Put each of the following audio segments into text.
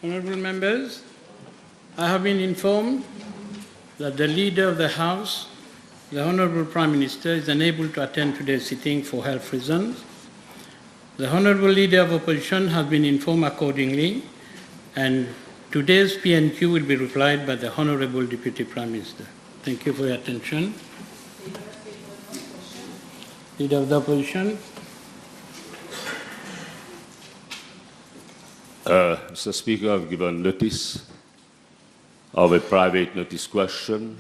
Honourable members, I have been informed that the Leader of the House, the Honourable Prime Minister, is unable to attend today's sitting for health reasons. The Honourable Leader of Opposition has been informed accordingly, and today's PNQ will be replied by the Honourable Deputy Prime Minister. Thank you for your attention. Leader of the Opposition. Mr. Speaker, I've given notice of a private notice question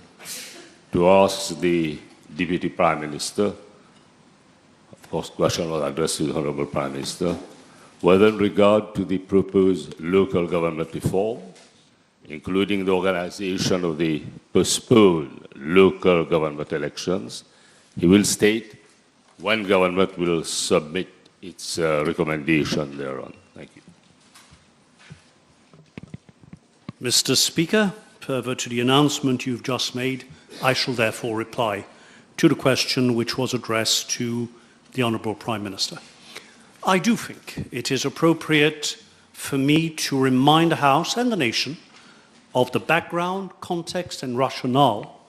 to ask the Deputy Prime Minister, of course, question was addressed to the Honourable Prime Minister, whether in regard to the proposed local government reform, including the organisation of the postponed local government elections, he will state when government will submit its recommendation thereon. Thank you. Mr. Speaker, further to the announcement you've just made, I shall therefore reply to the question which was addressed to the Honourable Prime Minister. I do think it is appropriate for me to remind the House and the nation of the background, context and rationale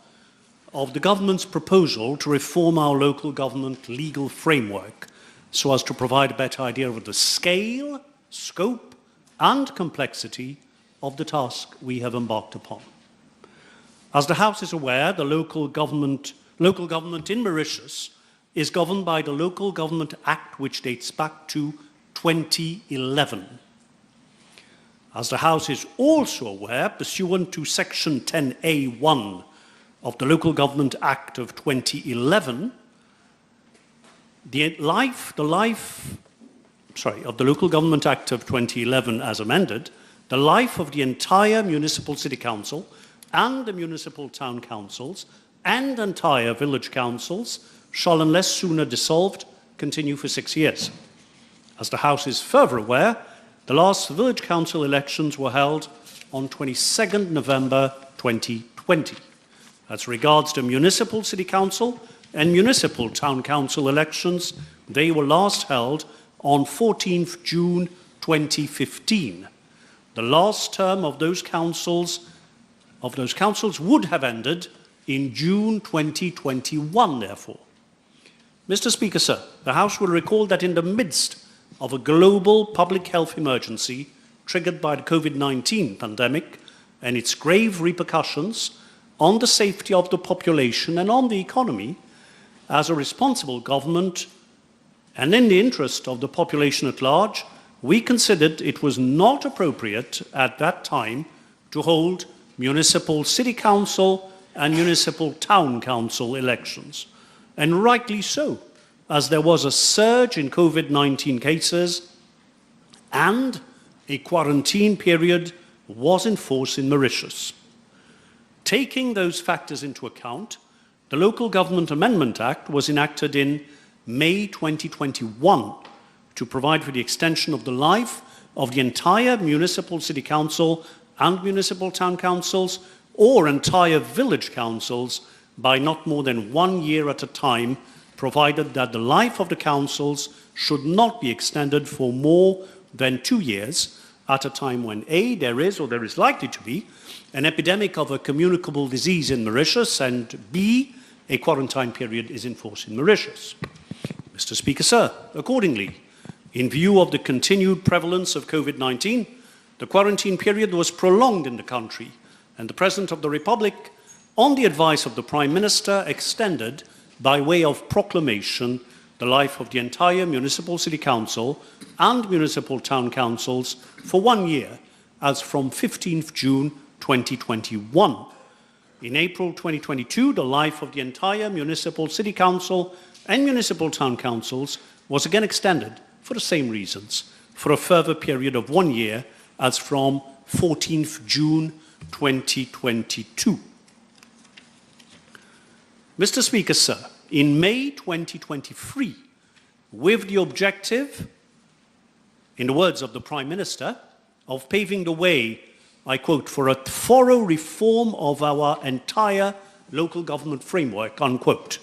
of the government's proposal to reform our local government legal framework so as to provide a better idea of the scale, scope and complexity of the task we have embarked upon. As the House is aware, the local government in Mauritius is governed by the Local Government Act, which dates back to 2011. As the House is also aware, pursuant to Section 10A(1) of the Local Government Act of 2011, of the Local Government Act of 2011 as amended, the life of the entire municipal city council and the municipal town councils and entire village councils shall, unless sooner dissolved, continue for 6 years. As the House is further aware, the last village council elections were held on 22nd November 2020. As regards the municipal city council and municipal town council elections, they were last held on 14th June 2015. The last term of those councils would have ended in June 2021, therefore. Mr. Speaker, sir, the House will recall that in the midst of a global public health emergency triggered by the COVID-19 pandemic and its grave repercussions on the safety of the population and on the economy, as a responsible government and in the interest of the population at large, we considered it was not appropriate at that time to hold municipal city council and municipal town council elections. And rightly so, as there was a surge in COVID-19 cases and a quarantine period was in force in Mauritius. Taking those factors into account, the Local Government Amendment Act was enacted in May 2021 to provide for the extension of the life of the entire municipal city council and municipal town councils or entire village councils by not more than 1 year at a time, provided that the life of the councils should not be extended for more than 2 years at a time when A, there is or there is likely to be an epidemic of a communicable disease in Mauritius, and B, a quarantine period is in force in Mauritius. Mr. Speaker, sir, accordingly, in view of the continued prevalence of COVID-19, the quarantine period was prolonged in the country, and the President of the Republic, on the advice of the Prime Minister, extended, by way of proclamation, the life of the entire municipal city council and municipal town councils for 1 year, as from 15th June 2021. In April 2022, the life of the entire municipal city council and municipal town councils was again extended for the same reasons, for a further period of 1 year, as from 14th June 2022. Mr. Speaker, sir, in May 2023, with the objective, in the words of the Prime Minister, of paving the way, I quote, for a thorough reform of our entire local government framework, unquote,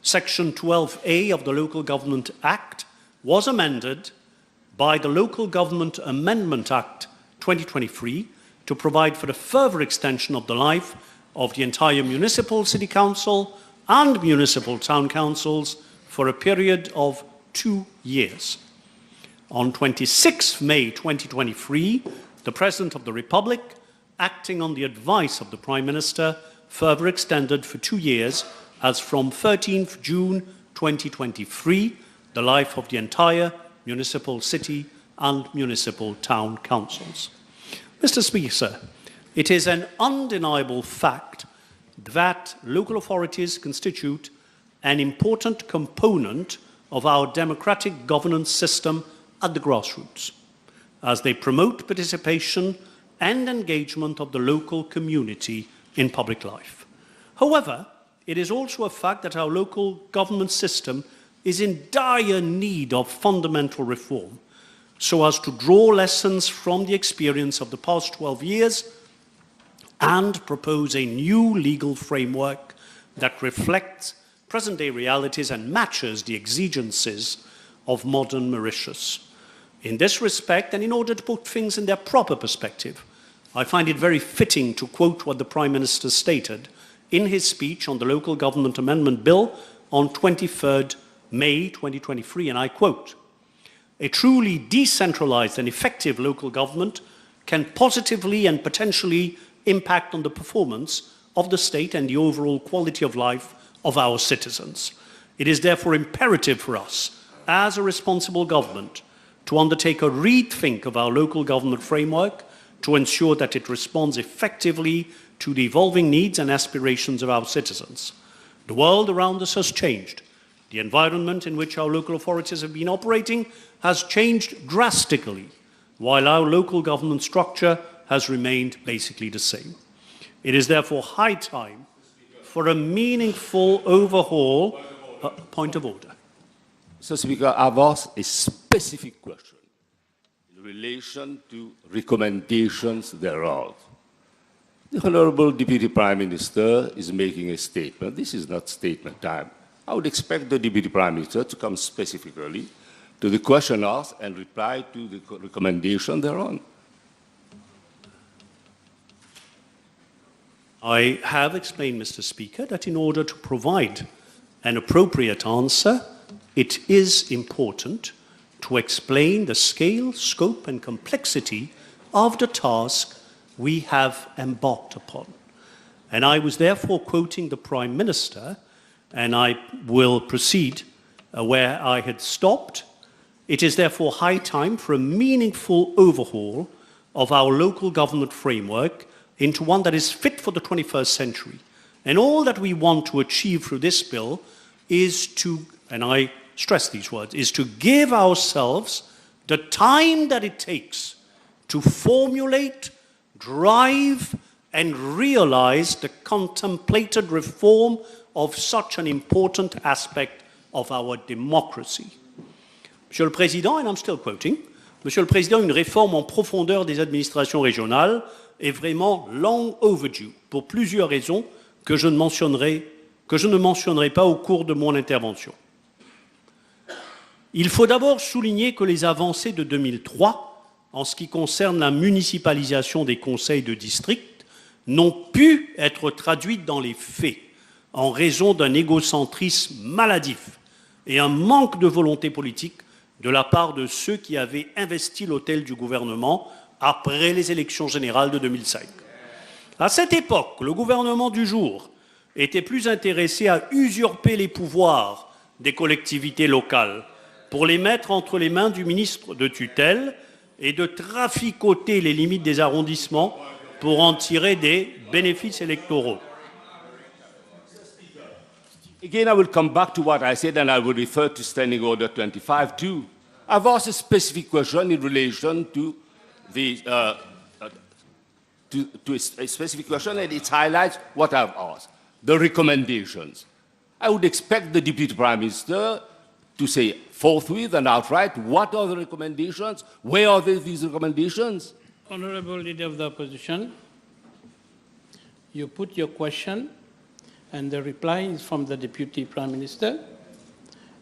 Section 12A of the Local Government Act was amended by the Local Government Amendment Act 2023 to provide for the further extension of the life of the entire municipal city council and municipal town councils for a period of 2 years. On 26 May 2023, the President of the Republic, acting on the advice of the Prime Minister, further extended for 2 years, as from 13th June 2023, the life of the entire municipal city and municipal town councils. Mr. Speaker, it is an undeniable fact that local authorities constitute an important component of our democratic governance system at the grassroots, as they promote participation and engagement of the local community in public life. However, it is also a fact that our local government system is in dire need of fundamental reform, so as to draw lessons from the experience of the past 12 years and propose a new legal framework that reflects present-day realities and matches the exigencies of modern Mauritius. In this respect, and in order to put things in their proper perspective, I find it very fitting to quote what the Prime Minister stated in his speech on the Local Government Amendment Bill on 23rd May 2023, and I quote, "A truly decentralized and effective local government can positively and potentially impact on the performance of the state and the overall quality of life of our citizens. It is therefore imperative for us, as a responsible government, to undertake a rethink of our local government framework to ensure that it responds effectively to the evolving needs and aspirations of our citizens. The world around us has changed. The environment in which our local authorities have been operating has changed drastically, while our local government structure has remained basically the same. It is therefore high time for a meaningful overhaul. Point of order. Mr. Speaker, I've asked a specific question in relation to recommendations thereof. The Honourable Deputy Prime Minister is making a statement. This is not statement time. I would expect the Deputy Prime Minister to come specifically to the question asked and reply to the recommendation thereon. I have explained, Mr. Speaker, that in order to provide an appropriate answer, it is important to explain the scale, scope, and complexity of the task we have embarked upon. And I was therefore quoting the Prime Minister, and I will proceed where I had stopped. It is therefore high time for a meaningful overhaul of our local government framework into one that is fit for the 21st century. And all that we want to achieve through this bill is to, and I stress these words, is to give ourselves the time that it takes to formulate, drive, and realize the contemplated reform of such an important aspect of our democracy. Monsieur le Président, and I'm still quoting, Monsieur le Président, une réforme en profondeur des administrations régionales est vraiment long overdue pour plusieurs raisons que je ne mentionnerai pas au cours de mon intervention. Il faut d'abord souligner que les avancées de 2003, en ce qui concerne la municipalisation des conseils de district, n'ont pu être traduites dans les faits en raison d'un égocentrisme maladif et un manque de volonté politique de la part de ceux qui avaient investi l'autel du gouvernement après les élections générales de 2005. À cette époque, le gouvernement du jour était plus intéressé à usurper les pouvoirs des collectivités locales pour les mettre entre les mains du ministre de tutelle et de traficoter les limites des arrondissements pour en tirer des bénéfices électoraux. Again, I will come back to what I said, and I will refer to Standing Order 25 too. I've asked a specific question in relation to the to a specific question, and it highlights what I've asked: the recommendations. I would expect the Deputy Prime Minister to say forthwith and outright what are the recommendations, where are these recommendations? Honourable Leader of the Opposition, you put your question, and the reply is from the Deputy Prime Minister,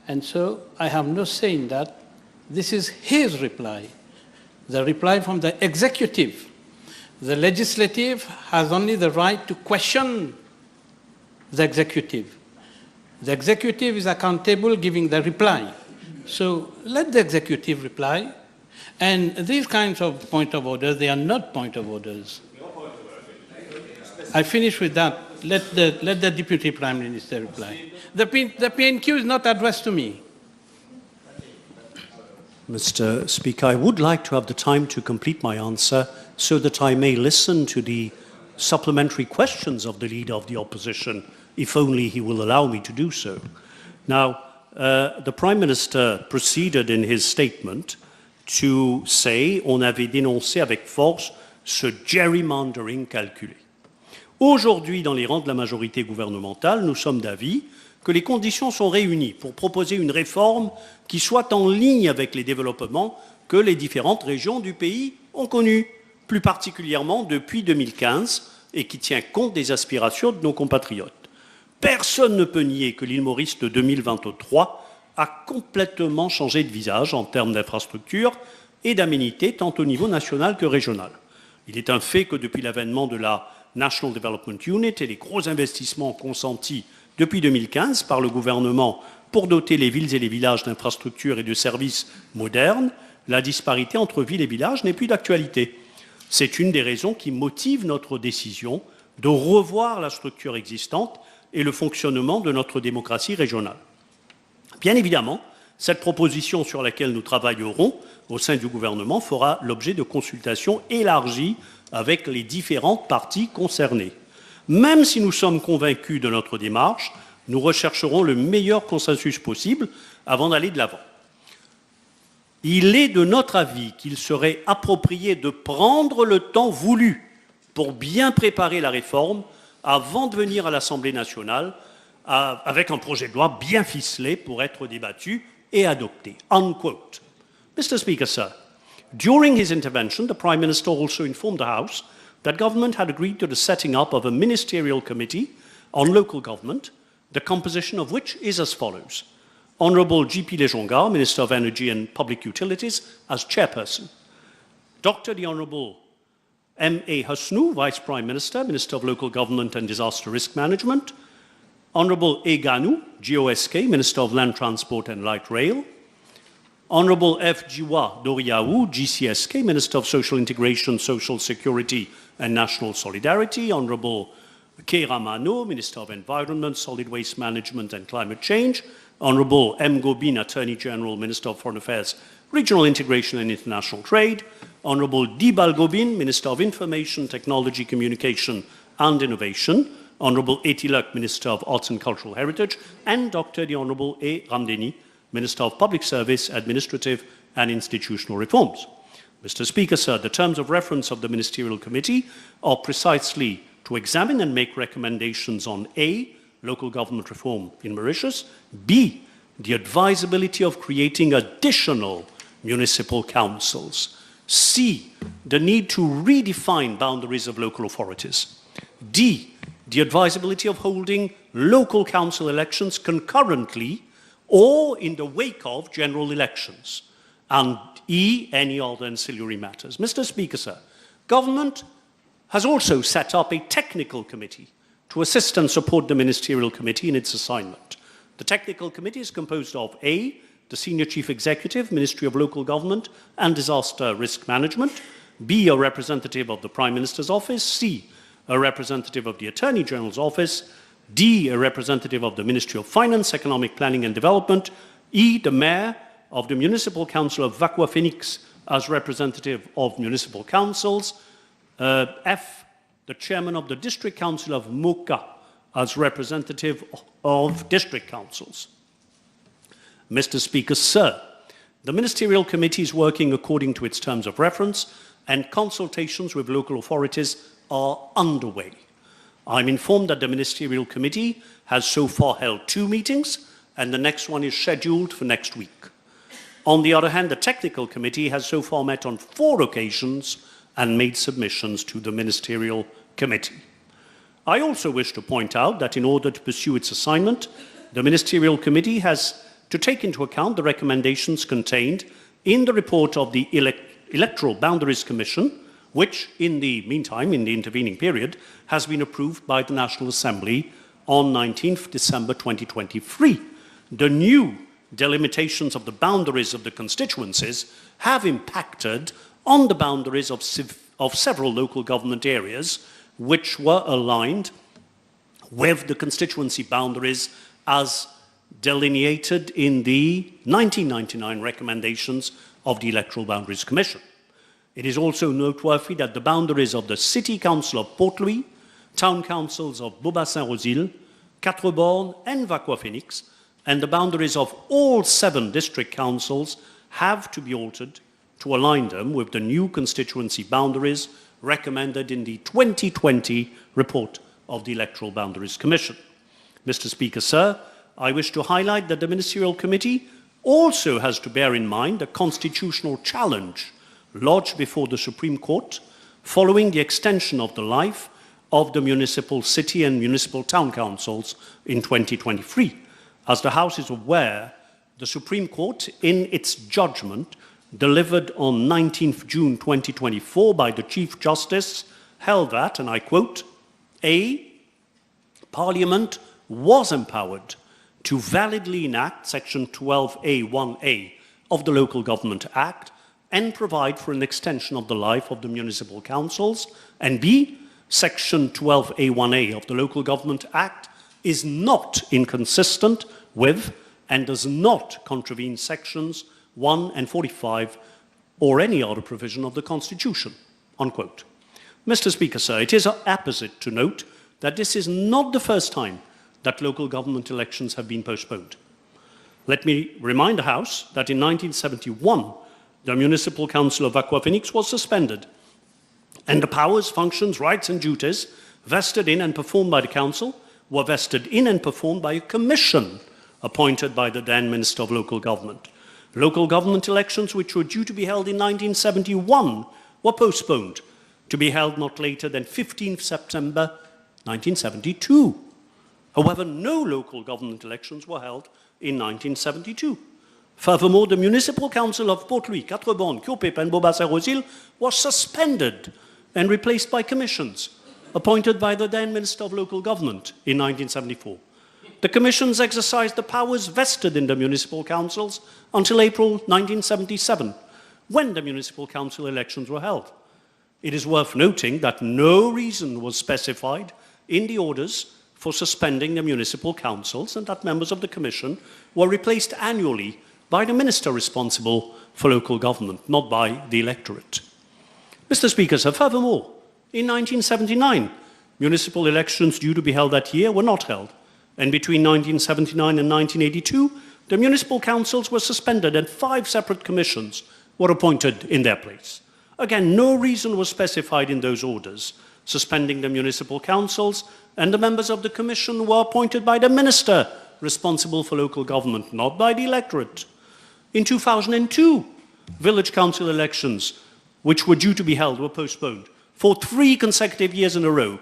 and so I have no say in that. This is his reply. the reply from the executive. The legislative has only the right to question the executive. The executive is accountable giving the reply. So let the executive reply. And these kinds of point of orders, they are not point of orders. I finish with that. Let the Deputy Prime Minister reply. The PNQ is not addressed to me. Mr. Speaker, I would like to have the time to complete my answer so that I may listen to the supplementary questions of the Leader of the Opposition, if only he will allow me to do so. Now, the Prime Minister proceeded in his statement to say on avait dénoncé avec force ce gerrymandering calculé. Aujourd'hui, dans les rangs de la majorité gouvernementale, nous sommes d'avis que les conditions sont réunies pour proposer une réforme qui soit en ligne avec les développements que les différentes régions du pays ont connus, plus particulièrement depuis 2015, et qui tient compte des aspirations de nos compatriotes. Personne ne peut nier que l'île Maurice de 2023 a complètement changé de visage en termes d'infrastructures et d'aménités, tant au niveau national que régional. Il est un fait que depuis l'avènement de la National Development Unit et les gros investissements consentis depuis 2015 par le gouvernement pour doter les villes et les villages d'infrastructures et de services modernes, la disparité entre villes et villages n'est plus d'actualité. C'est une des raisons qui motive notre décision de revoir la structure existante et le fonctionnement de notre démocratie régionale. Bien évidemment, cette proposition sur laquelle nous travaillerons au sein du gouvernement fera l'objet de consultations élargies avec les différentes parties concernées. Même si nous sommes convaincus de notre démarche, nous rechercherons le meilleur consensus possible avant d'aller de l'avant. Il est de notre avis qu'il serait approprié de prendre le temps voulu pour bien préparer la réforme avant de venir à l'Assemblée nationale avec un projet de loi bien ficelé pour être débattu et adopté. Unquote. Mr. Speaker, sir, during his intervention, the Prime Minister also informed the House that government had agreed to the setting up of a ministerial committee on local government, the composition of which is as follows. Honourable G.P. Lejonga, Minister of Energy and Public Utilities, as chairperson. Dr. the Honourable M.A. Hasnu, Vice Prime Minister, Minister of Local Government and Disaster Risk Management. Honourable A. Ganu, GOSK, Minister of Land Transport and Light Rail. Honourable F. Jiwa Doriaou, GCSK, Minister of Social Integration, Social Security and National Solidarity. Honourable K. Ramano, Minister of Environment, Solid Waste Management and Climate Change. Honourable M. Gobin, Attorney General, Minister of Foreign Affairs, Regional Integration and International Trade. Honourable Dibal Gobin, Minister of Information, Technology, Communication and Innovation. Honourable Etilak, Minister of Arts and Cultural Heritage. And Dr. the Honourable A. Ramdeni, Minister of Public Service, Administrative and Institutional Reforms. Mr. Speaker, sir, the terms of reference of the Ministerial Committee are precisely to examine and make recommendations on A, local government reform in Mauritius, B, the advisability of creating additional municipal councils, C, the need to redefine boundaries of local authorities, D, the advisability of holding local council elections concurrently or in the wake of general elections, and E, any other ancillary matters. Mr. Speaker, sir, government has also set up a technical committee to assist and support the Ministerial Committee in its assignment. The technical committee is composed of A, the Senior Chief Executive, Ministry of Local Government and Disaster Risk Management, B, a representative of the Prime Minister's Office, C, a representative of the Attorney General's Office, D, a representative of the Ministry of Finance, Economic Planning and Development, E, the Mayor of the Municipal Council of Vakwa Phoenix as representative of municipal councils, F, the Chairman of the District Council of Moka as representative of district councils. Mr. Speaker, sir, the Ministerial Committee is working according to its terms of reference and consultations with local authorities are underway. I'm informed that the Ministerial Committee has so far held 2 meetings and the next one is scheduled for next week. On the other hand, the Technical Committee has so far met on 4 occasions and made submissions to the Ministerial Committee. I also wish to point out that in order to pursue its assignment, the Ministerial Committee has to take into account the recommendations contained in the report of the Electoral Boundaries Commission, which in the meantime, in the intervening period, has been approved by the National Assembly on 19th December 2023. The new delimitations of the boundaries of the constituencies have impacted on the boundaries of several local government areas, which were aligned with the constituency boundaries as delineated in the 1999 recommendations of the Electoral Boundaries Commission. It is also noteworthy that the boundaries of the City Council of Port-Louis, Town Councils of Beaubassin-Rosil, Quatre-Bornes and Vauquois-Phoenix, and the boundaries of all 7 district councils have to be altered to align them with the new constituency boundaries recommended in the 2020 report of the Electoral Boundaries Commission. Mr. Speaker, sir, I wish to highlight that the Ministerial Committee also has to bear in mind a constitutional challenge lodged before the Supreme Court following the extension of the life of the municipal city and municipal town councils in 2023. As the House is aware, the Supreme Court, in its judgment delivered on 19th June 2024 by the Chief Justice, held that, and I quote, A, Parliament was empowered to validly enact Section 12A(1)(a) of the Local Government Act and provide for an extension of the life of the municipal councils, and B, Section 12A(1)(a) of the Local Government Act is not inconsistent with and does not contravene Sections 1 and 45 or any other provision of the Constitution, unquote. Mr. Speaker, sir, it is apposite to note that this is not the first time that local government elections have been postponed. Let me remind the House that in 1971, the Municipal Council of Vauquois-Phoenix was suspended, and the powers, functions, rights and duties vested in and performed by the Council were vested in and performed by a commission appointed by the then Minister of Local Government. Local government elections, which were due to be held in 1971, were postponed to be held not later than 15th September 1972. However, no local government elections were held in 1972. Furthermore, the Municipal Council of Port-Louis, Quatre-Bornes, Cupip and Beaubassin-Rosil was suspended and replaced by commissions appointed by the then Minister of Local Government in 1974. The commissions exercised the powers vested in the municipal councils until April 1977, when the municipal council elections were held. It is worth noting that no reason was specified in the orders for suspending the municipal councils and that members of the commission were replaced annually by the minister responsible for local government, not by the electorate. Mr. Speaker, sir, furthermore, in 1979, municipal elections due to be held that year were not held, and between 1979 and 1982, the municipal councils were suspended and 5 separate commissions were appointed in their place. Again, no reason was specified in those orders suspending the municipal councils, and the members of the commission were appointed by the minister responsible for local government, not by the electorate. In 2002, village council elections, which were due to be held, were postponed for 3 consecutive years in a row,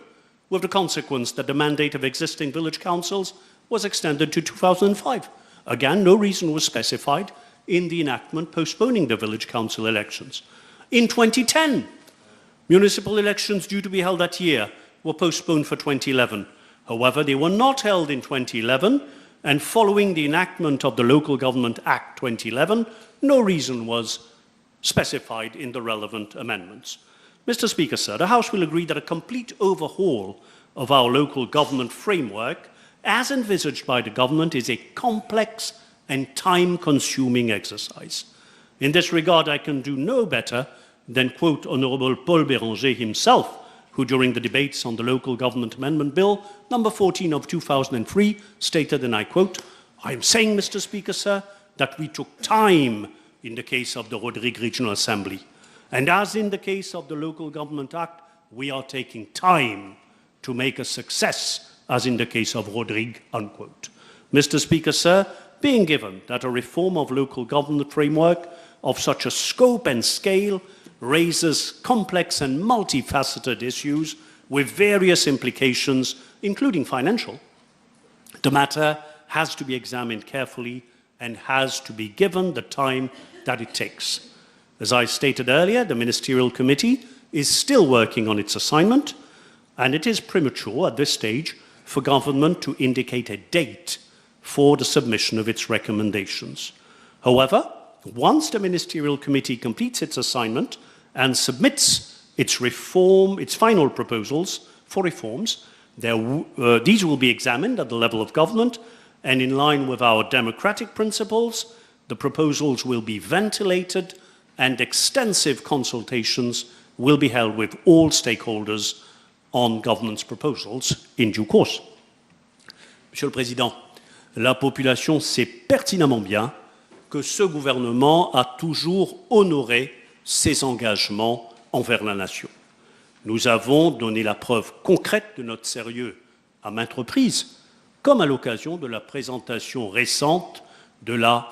with the consequence that the mandate of existing village councils was extended to 2005. Again, no reason was specified in the enactment postponing the village council elections. In 2010, municipal elections due to be held that year were postponed for 2011. However, they were not held in 2011, and following the enactment of the Local Government Act 2011, no reason was specified in the relevant amendments. Mr. Speaker, sir, the House will agree that a complete overhaul of our local government framework, as envisaged by the government, is a complex and time-consuming exercise. In this regard, I can do no better than quote Honourable Paul Béranger himself, who during the debates on the Local Government Amendment Bill, number 14 of 2003, stated, and I quote, "I am saying, Mr. Speaker, sir, that we took time in the case of the Rodrigue Regional Assembly. And as in the case of the Local Government Act, we are taking time to make a success, as in the case of Rodrigue," unquote. Mr. Speaker, sir, being given that a reform of local government framework of such a scope and scale raises complex and multifaceted issues with various implications, including financial, the matter has to be examined carefully and has to be given the time that it takes. As I stated earlier, the Ministerial Committee is still working on its assignment, and it is premature at this stage for government to indicate a date for the submission of its recommendations. However, once the Ministerial Committee completes its assignment and submits its final proposals for reforms, these will be examined at the level of government, and in line with our democratic principles, the proposals will be ventilated and extensive consultations will be held with all stakeholders on government's proposals in due course. Monsieur le Président, la population sait pertinemment bien que ce gouvernement a toujours honoré ses engagements envers la nation. Nous avons donné la preuve concrète de notre sérieux à maintes reprises, comme à l'occasion de la présentation récente de la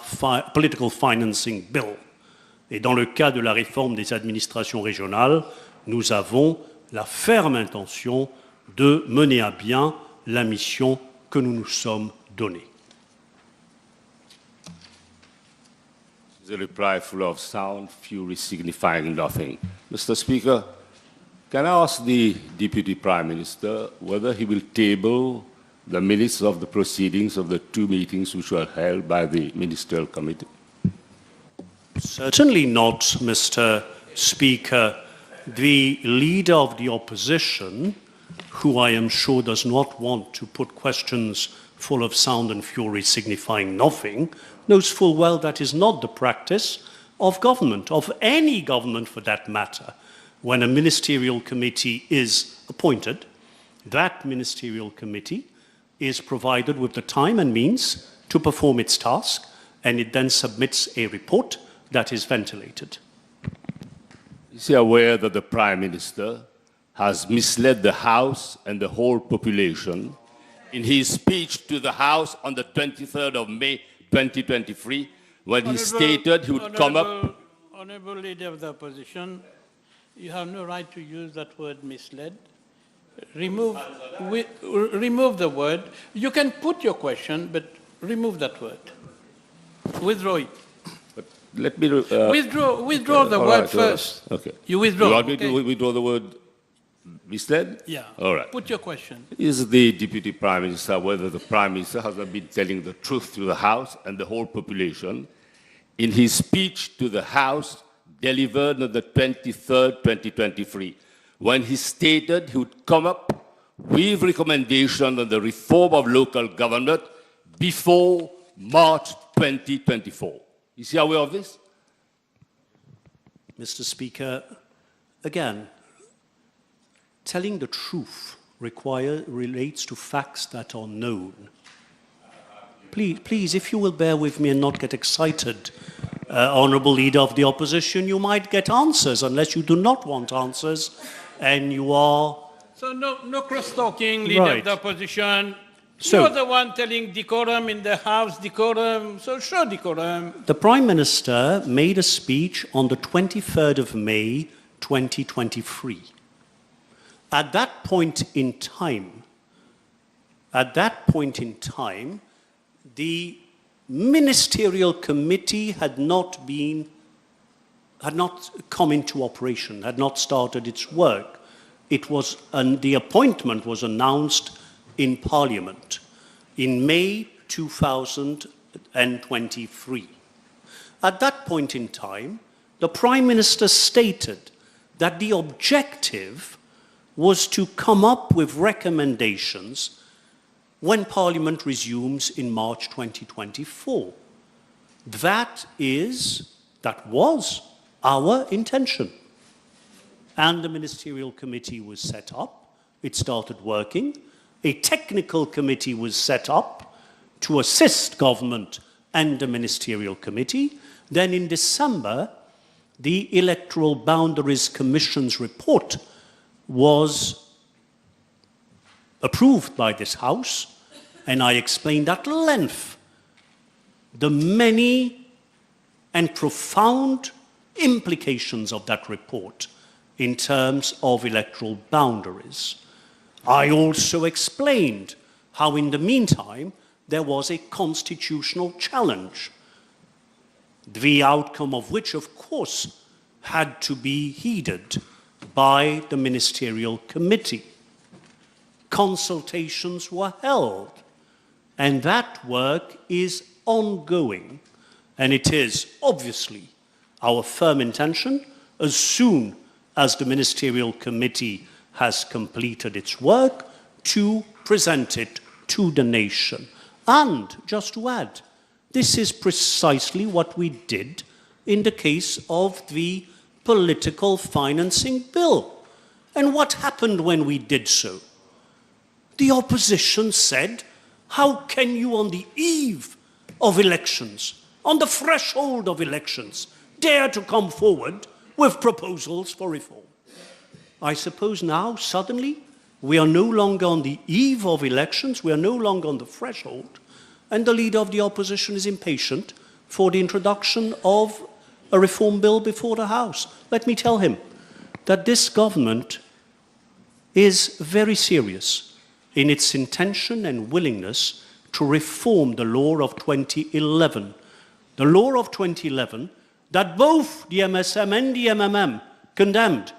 Political Financing Bill. Et dans le cas de la réforme des administrations régionales, nous avons la ferme intention de mener à bien la mission que nous nous sommes donnée. The reply full of sound, fury signifying nothing. Mr. Speaker, can I ask the Deputy Prime Minister whether he will table the minutes of the proceedings of the two meetings which were held by the Ministerial Committee? Certainly not, Mr. Speaker. The leader of the opposition, who I am sure does not want to put questions full of sound and fury signifying nothing, knows full well that is not the practice of government, of any government for that matter. When a ministerial committee is appointed, that ministerial committee is provided with the time and means to perform its task, and it then submits a report that is ventilated. Is he aware that the Prime Minister has misled the House and the whole population in his speech to the House on the 23rd of May 2023, when he stated he would come up... Honourable Leader of the Opposition, you have no right to use that word misled. Remove the word. You can put your question, but remove that word. Withdraw it. But let me... withdraw the word first. Okay. You withdraw. You want me to withdraw the word misled? Yeah. All right. Put your question. Is the Deputy Prime Minister whether the Prime Minister has been telling the truth to the House and the whole population in his speech to the House delivered on the 23rd, 2023, when he stated he would come up with recommendations on the reform of local government before March 2024. Is he aware of this? Mr. Speaker, again, telling the truth relates to facts that are known. Please, if you will bear with me and not get excited, Honourable Leader of the Opposition, you might get answers unless you do not want answers and you are... So no cross-talking, Leader of the Opposition. So, you're the one telling decorum in the House, decorum, so show decorum. The Prime Minister made a speech on the 23rd of May 2023. At that point in time, the Ministerial Committee had not come into operation, had not started its work. The appointment was announced in Parliament in May 2023. At that point in time, the Prime Minister stated that the objective was to come up with recommendations when Parliament resumes in March 2024. That was our intention. And the Ministerial Committee was set up. It started working. A technical committee was set up to assist government and the Ministerial Committee. Then in December, the Electoral Boundaries Commission's report was approved by this House, and I explained at length the many and profound implications of that report in terms of electoral boundaries. I also explained how in the meantime there was a constitutional challenge, the outcome of which, of course, had to be heeded by the ministerial committee. Consultations were held, and that work is ongoing. And it is obviously our firm intention, as soon as the ministerial committee has completed its work, to present it to the nation. And just to add, this is precisely what we did in the case of the political financing bill. And what happened when we did so? The opposition said, how can you on the eve of elections, on the threshold of elections, dare to come forward with proposals for reform? I suppose now, suddenly, we are no longer on the eve of elections, we are no longer on the threshold, and the leader of the opposition is impatient for the introduction of a reform bill before the House. Let me tell him that this government is very serious in its intention and willingness to reform the law of 2011. The law of 2011 that both the MSM and the MMM condemned.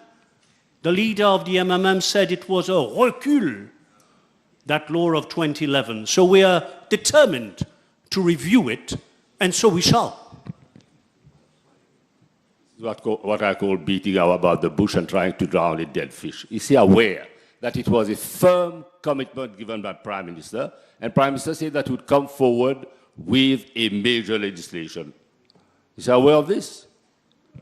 The leader of the MMM said it was a recul, that law of 2011. So we are determined to review it, and so we shall. What I call beating about the bush and trying to drown a dead fish. Is he aware that it was a firm commitment given by Prime Minister, and Prime Minister said that he would come forward with a major legislation? Is he aware of this?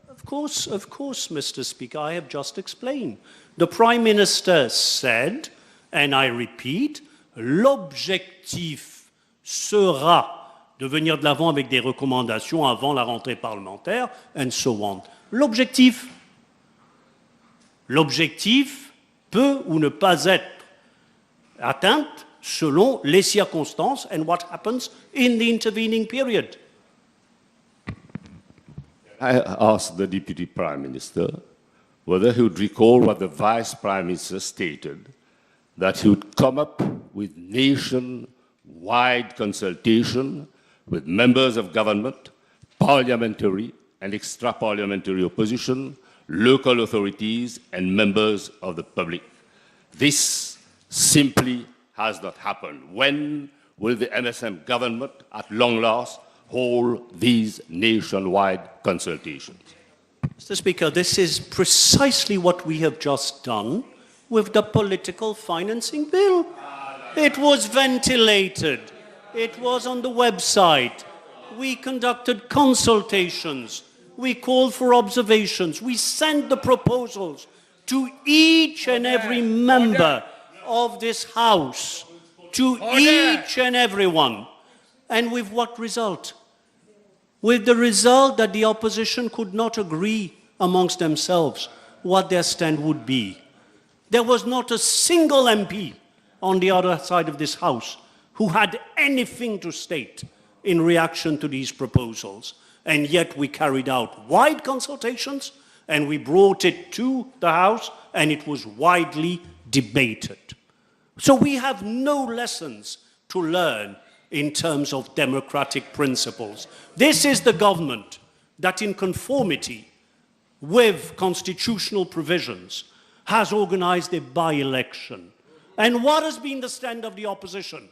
Of course, Mr. Speaker, I have just explained. The Prime Minister said, and I repeat, l'objectif sera de venir de l'avant avec des recommandations avant la rentrée parlementaire, and so on. L'objectif peut ou ne pas être atteint selon les circonstances and what happens in the intervening period. I asked the Deputy Prime Minister whether he would recall what the Vice Prime Minister stated, that he would come up with nation-wide consultation with members of government, parliamentary and extra-parliamentary opposition, local authorities and members of the public. This simply has not happened. When will the MSM government, at long last, hold these nationwide consultations? Mr. Speaker, this is precisely what we have just done with the political financing bill. It was ventilated. It was on the website. We conducted consultations. We called for observations. We sent the proposals to each and every member of this House, to each and every one. And with what result? With the result that the opposition could not agree amongst themselves what their stand would be. There was not a single MP on the other side of this House who had anything to state in reaction to these proposals. And yet we carried out wide consultations and we brought it to the House and it was widely debated. So we have no lessons to learn in terms of democratic principles. This is the government that, in conformity with constitutional provisions, has organized a by-election. And what has been the stand of the opposition?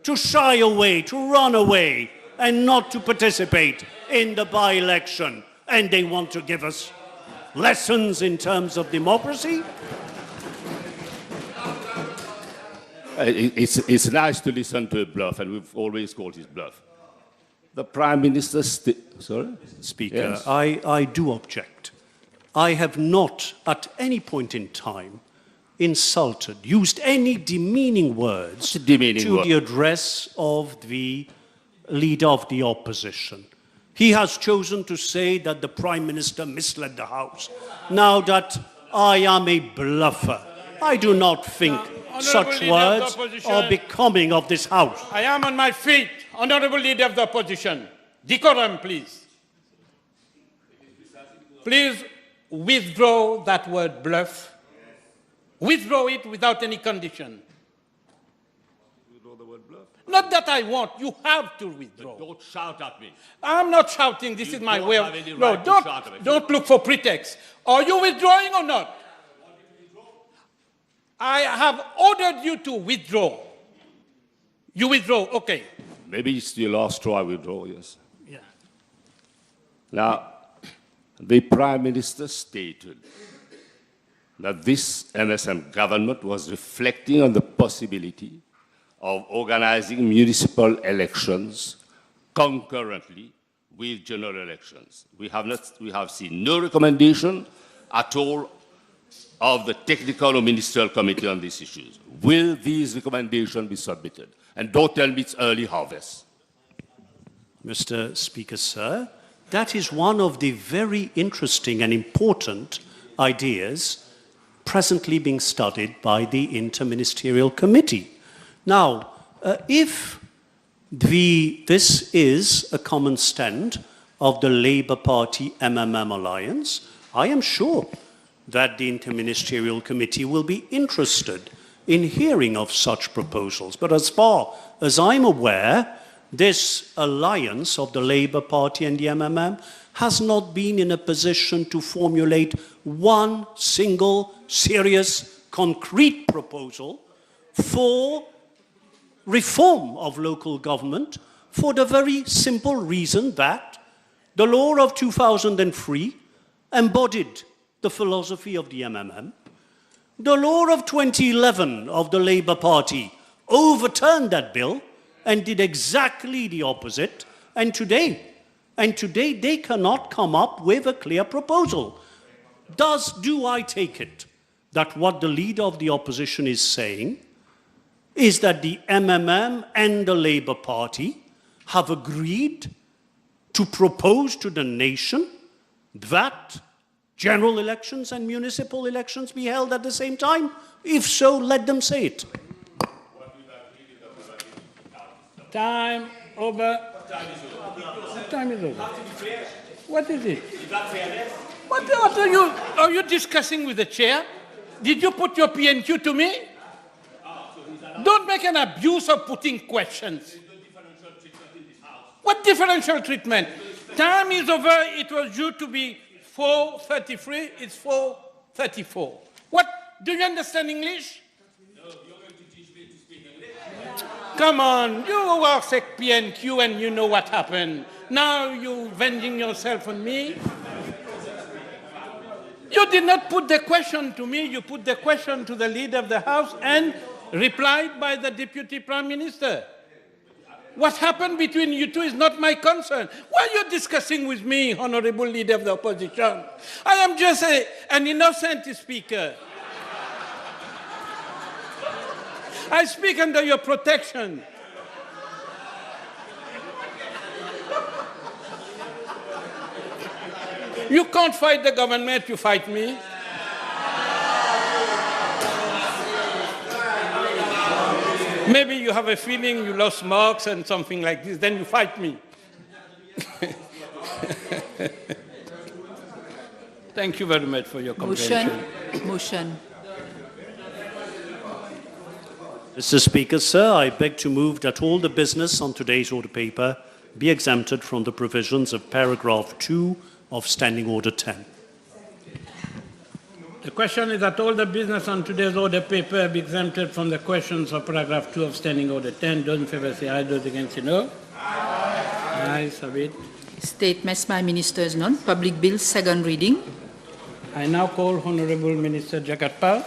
To shy away, to run away, and not to participate in the by-election. And they want to give us lessons in terms of democracy? It's nice to listen to a bluff, and we've always called his bluff. The Prime Minister... Sorry? Speaker, Yes. I do object. I have not, at any point in time, insulted, used any demeaning words to the address of the leader of the opposition. He has chosen to say that the Prime Minister misled the House. Now that I am a bluffer, I do not think such words are becoming of this House. I am on my feet. Honorable Leader of the Opposition. Decorum, please. Please withdraw that word bluff. Withdraw it without any condition. Withdraw the word bluff? Not that I want. You have to withdraw. Don't shout at me. I'm not shouting. This is my don't way have of... any No, right to shout at me. don't look for pretext. Are you withdrawing or not? I have ordered you to withdraw. You withdraw, okay. Maybe it's the last straw I withdraw, yes. Yeah. Now, the Prime Minister stated that this NSM government was reflecting on the possibility of organizing municipal elections concurrently with general elections. We have seen no recommendation at all of the technical or ministerial committee on these issues. Will these recommendations be submitted? And don't tell me it's early harvest. Mr. Speaker, sir, that is one of the very interesting and important ideas presently being studied by the Interministerial Committee. Now, if this is a common stand of the Labour Party MMM alliance, I am sure that the Interministerial Committee will be interested in hearing of such proposals. But as far as I'm aware, this alliance of the Labour Party and the MMM has not been in a position to formulate one single serious, concrete proposal for reform of local government, for the very simple reason that the law of 2003 embodied the philosophy of the MMM. The law of 2011 of the Labour Party overturned that bill and did exactly the opposite. And today they cannot come up with a clear proposal. Thus, do I take it that what the leader of the opposition is saying is that the MMM and the Labour Party have agreed to propose to the nation that general elections and municipal elections be held at the same time? If so, let them say it. Time over. What time is over? What is it? What are you discussing with the chair? Did you put your PNQ to me? Don't make an abuse of putting questions. What differential treatment? Time is over. It was due to be 4:33. It's 4:34. What? Do you understand English? No, you're going to teach me to speak English. Come on, you are sec PNQ and you know what happened. Now you're avenging yourself on me. You did not put the question to me. You put the question to the leader of the House and replied by the Deputy Prime Minister. What happened between you two is not my concern. Why are you discussing with me, Honorable Leader of the Opposition? I am just an innocent speaker. I speak under your protection. You can't fight the government, you fight me. Maybe you have a feeling you lost marks and something like this, then you fight me. Thank you very much for your comprehension. Motion. Mr. Speaker, sir, I beg to move that all the business on today's order paper be exempted from the provisions of paragraph 2 of Standing Order 10. The question is that all the business on today's order paper be exempted from the questions of paragraph 2 of Standing Order 10. Those in favour say aye, those against say no. Aye. Ayes have it. Statements by Ministers none. Public Bill, second reading. I now call Honourable Minister Jagat Pal.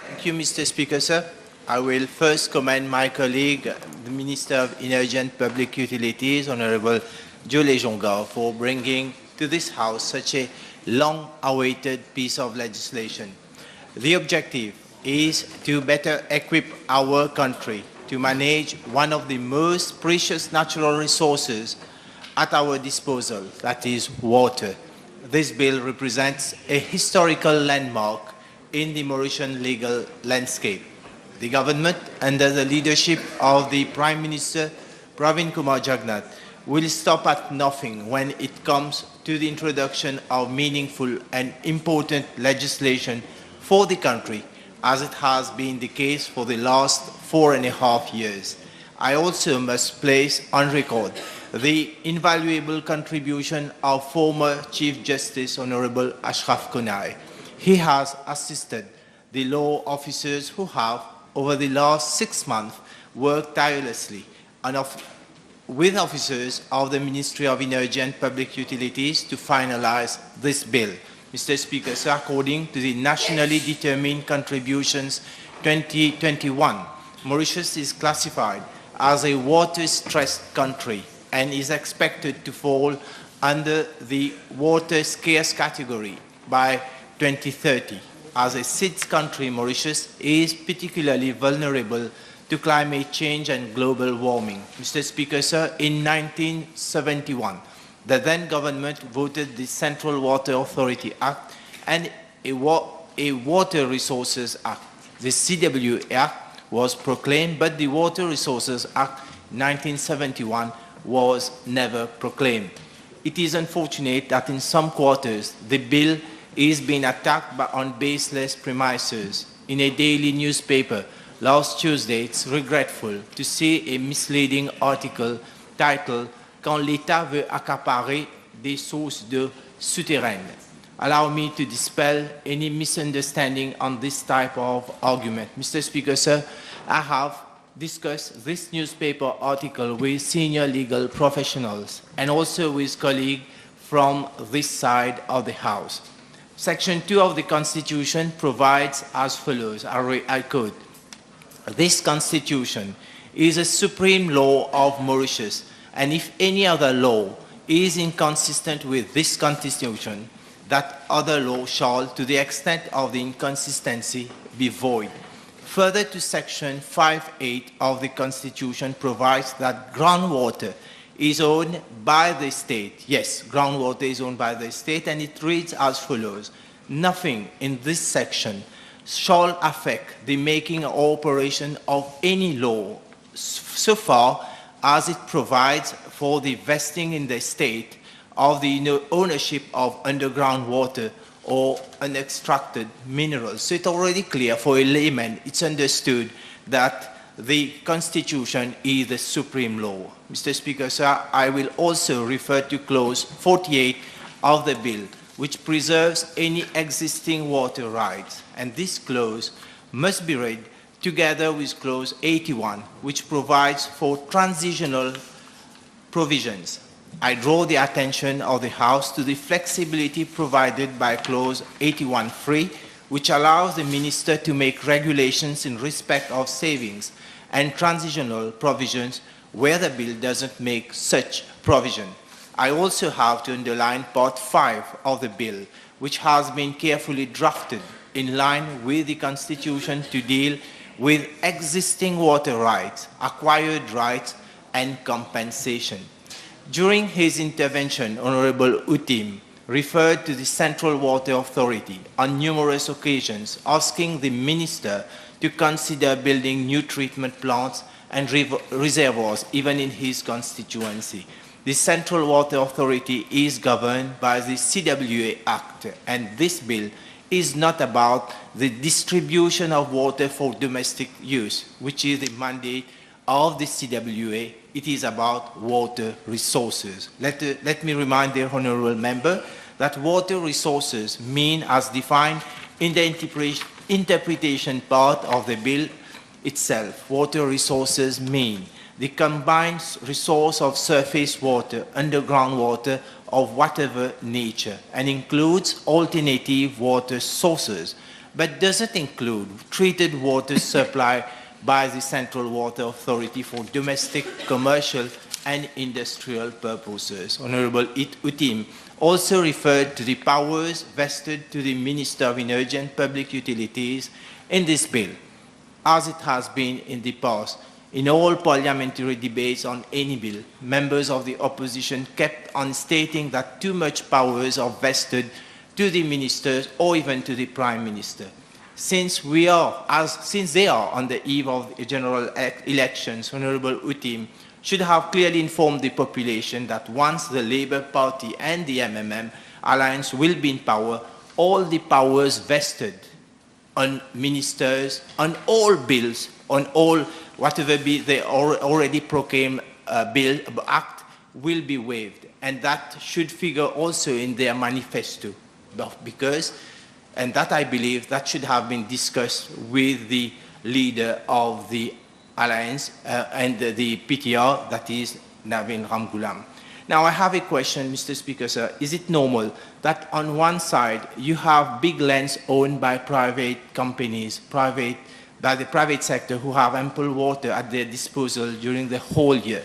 Thank you, Mr. Speaker, sir. I will first commend my colleague, the Minister of Energy and Public Utilities, Honourable Julie Jonga, for bringing to this House such a long-awaited piece of legislation. The objective is to better equip our country to manage one of the most precious natural resources at our disposal, that is water. This bill represents a historical landmark in the Mauritian legal landscape. The government, under the leadership of the Prime Minister Pravin Kumar Jagnnath, will stop at nothing when it comes to the introduction of meaningful and important legislation for the country, as it has been the case for the last 4.5 years. I also must place on record the invaluable contribution of former Chief Justice Honorable Ashraf Kunai. He has assisted the law officers who have, over the last 6 months, worked tirelessly with officers of the Ministry of Energy and Public Utilities to finalize this bill. Mr. Speaker, sir, according to the nationally determined contributions 2021, Mauritius is classified as a water-stressed country and is expected to fall under the water scarce category by 2030. As a sixth country, Mauritius is particularly vulnerable to climate change and global warming. Mr. Speaker, sir, in 1971, the then government voted the Central Water Authority Act and a Water Resources Act. The CWA Act was proclaimed, but the Water Resources Act 1971 was never proclaimed. It is unfortunate that in some quarters, the bill is being attacked on baseless premises. In a daily newspaper last Tuesday, it's regretful to see a misleading article titled Quand l'État veut accaparer des sources d'eau souterraines. Allow me to dispel any misunderstanding on this type of argument. Mr. Speaker, sir, I have discussed this newspaper article with senior legal professionals and also with colleagues from this side of the House. Section 2 of the Constitution provides as follows, I quote, "This Constitution is a supreme law of Mauritius, and if any other law is inconsistent with this Constitution, that other law shall, to the extent of the inconsistency, be void." Further to Section 5.8 of the Constitution provides that groundwater is owned by the state. Yes, groundwater is owned by the state, and it reads as follows. Nothing in this section shall affect the making or operation of any law so far as it provides for the vesting in the state of the ownership of underground water or unextracted minerals. So it's already clear for a layman, it's understood that the Constitution is the supreme law. Mr. Speaker, sir, I will also refer to clause 48 of the bill, which preserves any existing water rights. And this clause must be read together with clause 81, which provides for transitional provisions. I draw the attention of the House to the flexibility provided by clause 81(3), which allows the minister to make regulations in respect of savings and transitional provisions where the bill doesn't make such provision. I also have to underline part 5 of the bill, which has been carefully drafted in line with the Constitution to deal with existing water rights, acquired rights, and compensation. During his intervention, Honorable Utim referred to the Central Water Authority on numerous occasions, asking the minister to consider building new treatment plants and reservoirs, even in his constituency. The Central Water Authority is governed by the CWA Act, and this bill is not about the distribution of water for domestic use, which is the mandate of the CWA. It is about water resources. Let me remind the honourable member that water resources mean, as defined in the interpretation part of the bill itself, water resources mean the combined resource of surface water, underground water, of whatever nature, and includes alternative water sources, but doesn't include treated water supply by the Central Water Authority for domestic, commercial, and industrial purposes. Honourable Utim also referred to the powers vested to the Minister of Energy and Public Utilities in this bill, as it has been in the past. In all parliamentary debates on any bill, members of the opposition kept on stating that too much powers are vested to the ministers or even to the Prime Minister. Since they are on the eve of the general elections, Honourable Utim should have clearly informed the population that once the Labour Party and the MMM alliance will be in power, all the powers vested on ministers, on all bills, on all, whatever be the already proclaimed bill, act, will be waived. And that should figure also in their manifesto. Because, and that I believe, that should have been discussed with the leader of the alliance and the PTR, that is Navin Ramgoolam. Now I have a question, Mr. Speaker, sir. Is it normal that on one side you have big lands owned by private companies, by the private sector, who have ample water at their disposal during the whole year,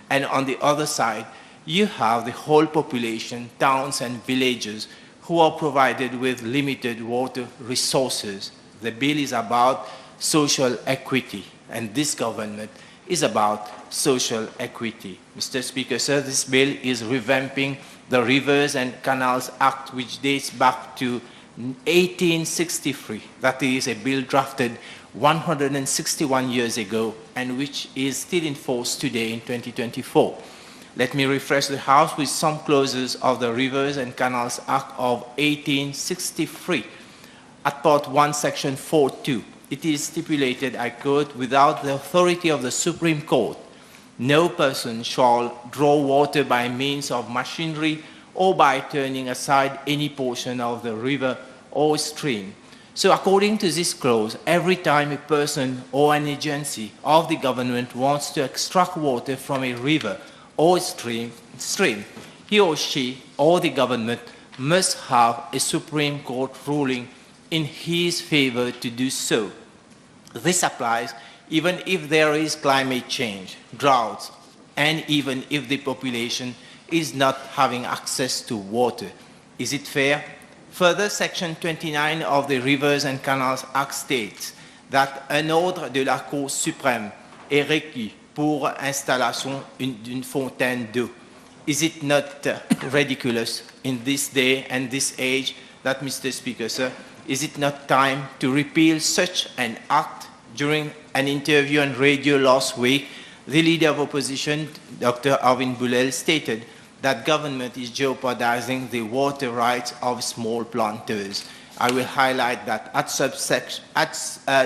and on the other side you have the whole population, towns and villages, who are provided with limited water resources? The bill is about social equity, and this government is about social equity. Mr. Speaker, sir, this bill is revamping the Rivers and Canals Act, which dates back to 1863. That is a bill drafted 161 years ago and which is still in force today in 2024. Let me refresh the House with some clauses of the Rivers and Canals Act of 1863. At Part 1, Section 4.2, it is stipulated, I quote, "Without the authority of the Supreme Court, no person shall draw water by means of machinery or by turning aside any portion of the river or stream." So according to this clause, every time a person or an agency of the government wants to extract water from a river or stream, he or she or the government must have a Supreme Court ruling in his favor to do so. This applies even if there is climate change, droughts, and even if the population is not having access to water. Is it fair? Further, Section 29 of the Rivers and Canals Act states that un ordre de la Cour suprême est requis pour installation d'une fontaine d'eau. Is it not ridiculous in this day and this age that, Mr. Speaker, sir, is it not time to repeal such an act? During an interview on radio last week, the leader of opposition, Dr. Arvind Bulel, stated that government is jeopardizing the water rights of small planters. I will highlight that at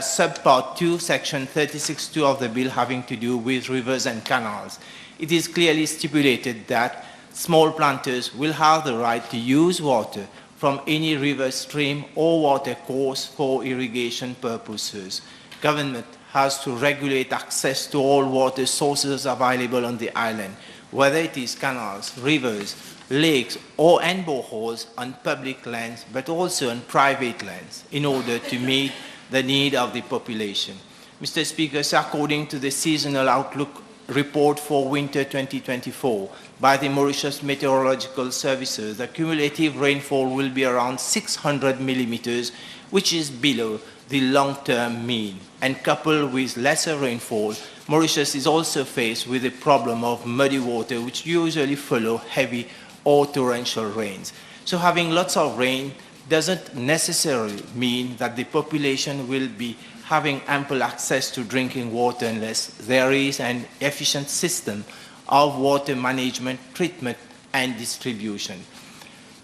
subpart 2, section 36.2 of the bill having to do with rivers and canals, it is clearly stipulated that small planters will have the right to use water from any river, stream, or water course for irrigation purposes. Government has to regulate access to all water sources available on the island, whether it is canals, rivers, lakes, or boreholes on public lands, but also on private lands, in order to meet the need of the population. Mr. Speaker, according to the seasonal outlook report for winter 2024 by the Mauritius Meteorological Services, the cumulative rainfall will be around 600 millimeters, which is below the long-term mean. And coupled with lesser rainfall, Mauritius is also faced with the problem of muddy water, which usually follow heavy or torrential rains. So having lots of rain doesn't necessarily mean that the population will be having ample access to drinking water unless there is an efficient system of water management, treatment, and distribution.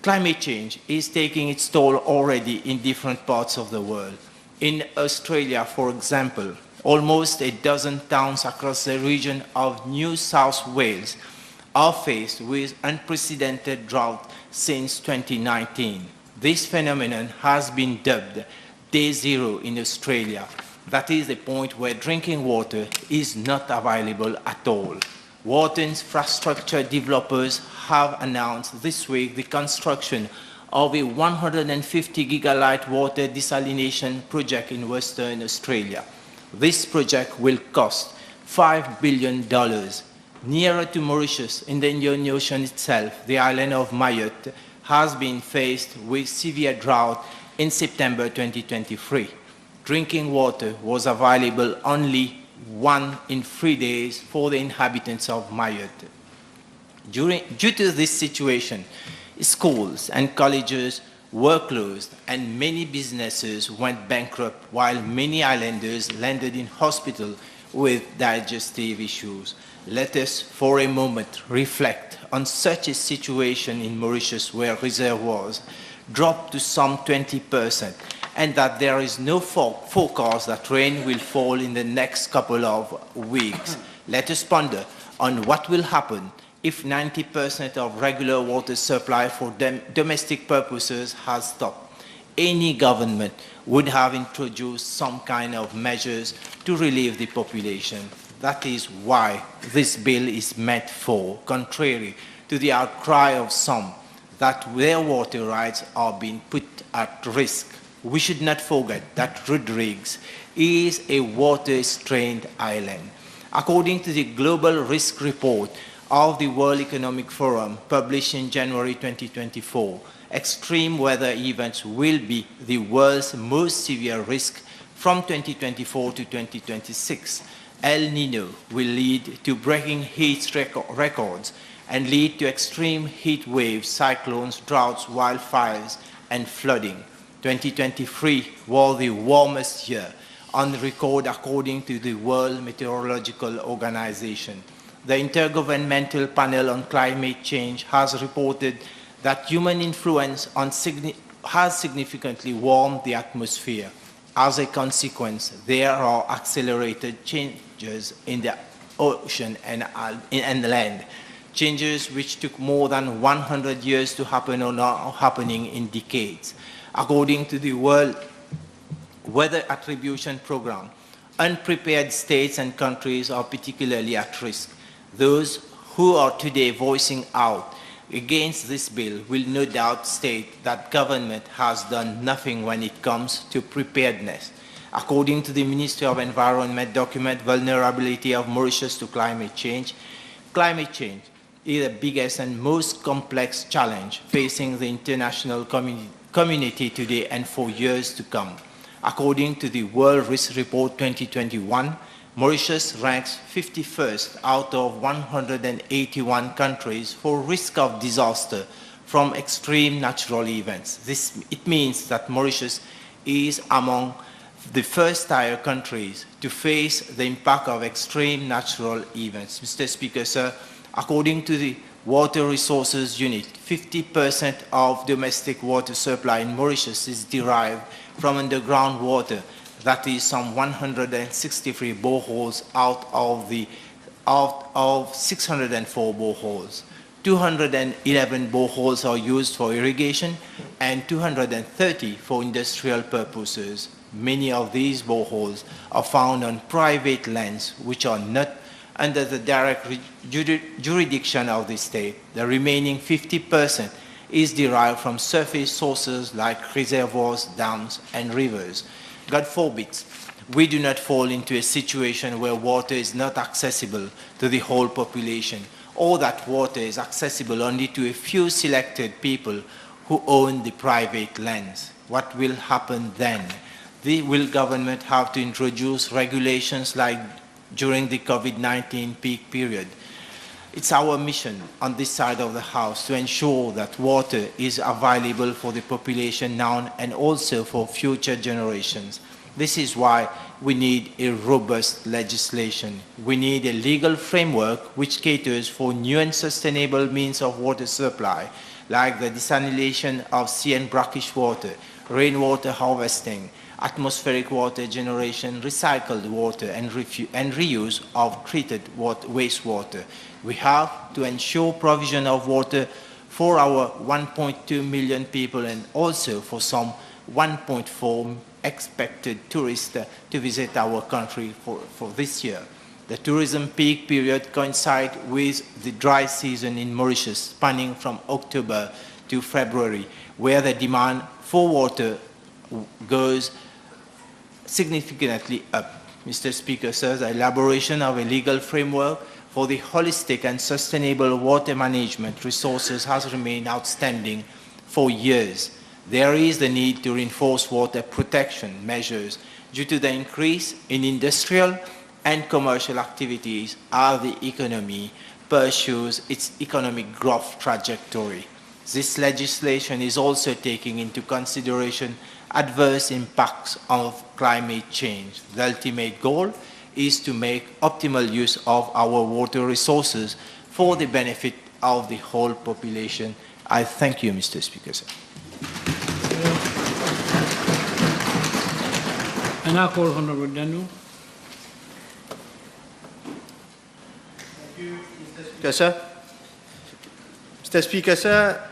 Climate change is taking its toll already in different parts of the world. In Australia, for example, almost a dozen towns across the region of New South Wales are faced with unprecedented drought since 2019. This phenomenon has been dubbed Day Zero in Australia. That is the point where drinking water is not available at all. Water infrastructure developers have announced this week the construction of a 150 gigalitre water desalination project in Western Australia. This project will cost $5 billion. Nearer to Mauritius, in the Indian Ocean itself, the island of Mayotte has been faced with severe drought in September 2023. Drinking water was available only 1 in 3 days for the inhabitants of Mayotte. Due to this situation, schools and colleges were closed and many businesses went bankrupt, while many islanders landed in hospital with digestive issues. Let us for a moment reflect on such a situation in Mauritius, where reservoirs dropped to some 20%, and that there is no forecast that rain will fall in the next couple of weeks. Let us ponder on what will happen if 90% of regular water supply for domestic purposes has stopped. Any government would have introduced some kind of measures to relieve the population. That is why this bill is meant for, contrary to the outcry of some, that their water rights are being put at risk. We should not forget that Rodrigues is a water-strained island. According to the Global Risk Report of the World Economic Forum, published in January 2024, extreme weather events will be the world's most severe risk from 2024 to 2026. El Nino will lead to breaking heat records and lead to extreme heat waves, cyclones, droughts, wildfires, and flooding. 2023 was the warmest year on record according to the World Meteorological Organization. The Intergovernmental Panel on Climate Change has reported that human influence has significantly warmed the atmosphere. As a consequence, there are accelerated changes in the ocean and the land, changes which took more than 100 years to happen or now happening in decades. According to the World Weather Attribution Program, unprepared states and countries are particularly at risk. Those who are today voicing out against this bill will no doubt state that government has done nothing when it comes to preparedness. According to the Ministry of Environment document, Vulnerability of Mauritius to Climate Change is the biggest and most complex challenge facing the international community today and for years to come. According to the World Risk Report 2021, Mauritius ranks 51st out of 181 countries for risk of disaster from extreme natural events. It means that Mauritius is among the first-tier countries to face the impact of extreme natural events. Mr. Speaker, sir, according to the Water Resources Unit, 50% of domestic water supply in Mauritius is derived from underground water. That is some 163 boreholes out of 604 boreholes. 211 boreholes are used for irrigation and 230 for industrial purposes. Many of these boreholes are found on private lands which are not under the direct jurisdiction of the state. The remaining 50% is derived from surface sources like reservoirs, dams, and rivers. God forbid, we do not fall into a situation where water is not accessible to the whole population, or that water is accessible only to a few selected people who own the private lands. What will happen then? Will government have to introduce regulations like during the COVID-19 peak period? It's our mission on this side of the House to ensure that water is available for the population now and also for future generations. This is why we need a robust legislation. We need a legal framework which caters for new and sustainable means of water supply, like the desalination of sea and brackish water, rainwater harvesting, atmospheric water generation, recycled water, and reuse of treated wastewater. We have to ensure provision of water for our 1.2 million people and also for some 1.4 expected tourists to visit our country for this year. The tourism peak period coincides with the dry season in Mauritius, spanning from October to February, where the demand for water goes significantly up. Mr. Speaker, sir, the elaboration of a legal framework for the holistic and sustainable water management resources has remained outstanding for years. There is the need to reinforce water protection measures due to the increase in industrial and commercial activities as the economy pursues its economic growth trajectory. This legislation is also taking into consideration adverse impacts of climate change. The ultimate goal is to make optimal use of our water resources for the benefit of the whole population. I thank you, Mr. Speaker, sir. I now call Honorable Danu. Speaker, sir. Mr. Speaker, sir,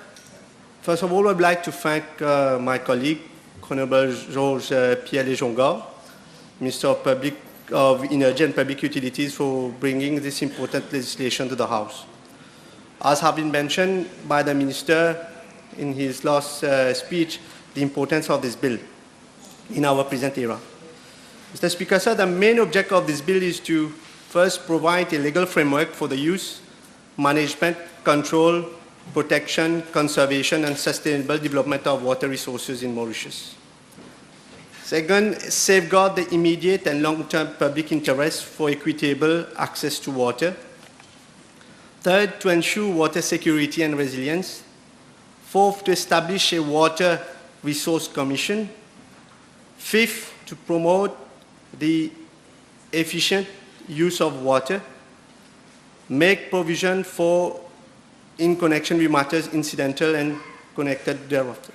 first of all, I would like to thank my colleague, Honorable Georges Pierre-Lejonga, Minister of Energy and Public Utilities, for bringing this important legislation to the House. As has been mentioned by the Minister in his last speech, the importance of this bill in our present era. Mr. Speaker, sir, the main objective of this bill is to first provide a legal framework for the use, management, control, protection, conservation, and sustainable development of water resources in Mauritius. Second, safeguard the immediate and long-term public interest for equitable access to water. Third, to ensure water security and resilience. Fourth, to establish a water resource commission. Fifth, to promote the efficient use of water. Make provision for in connection with matters incidental and connected thereafter.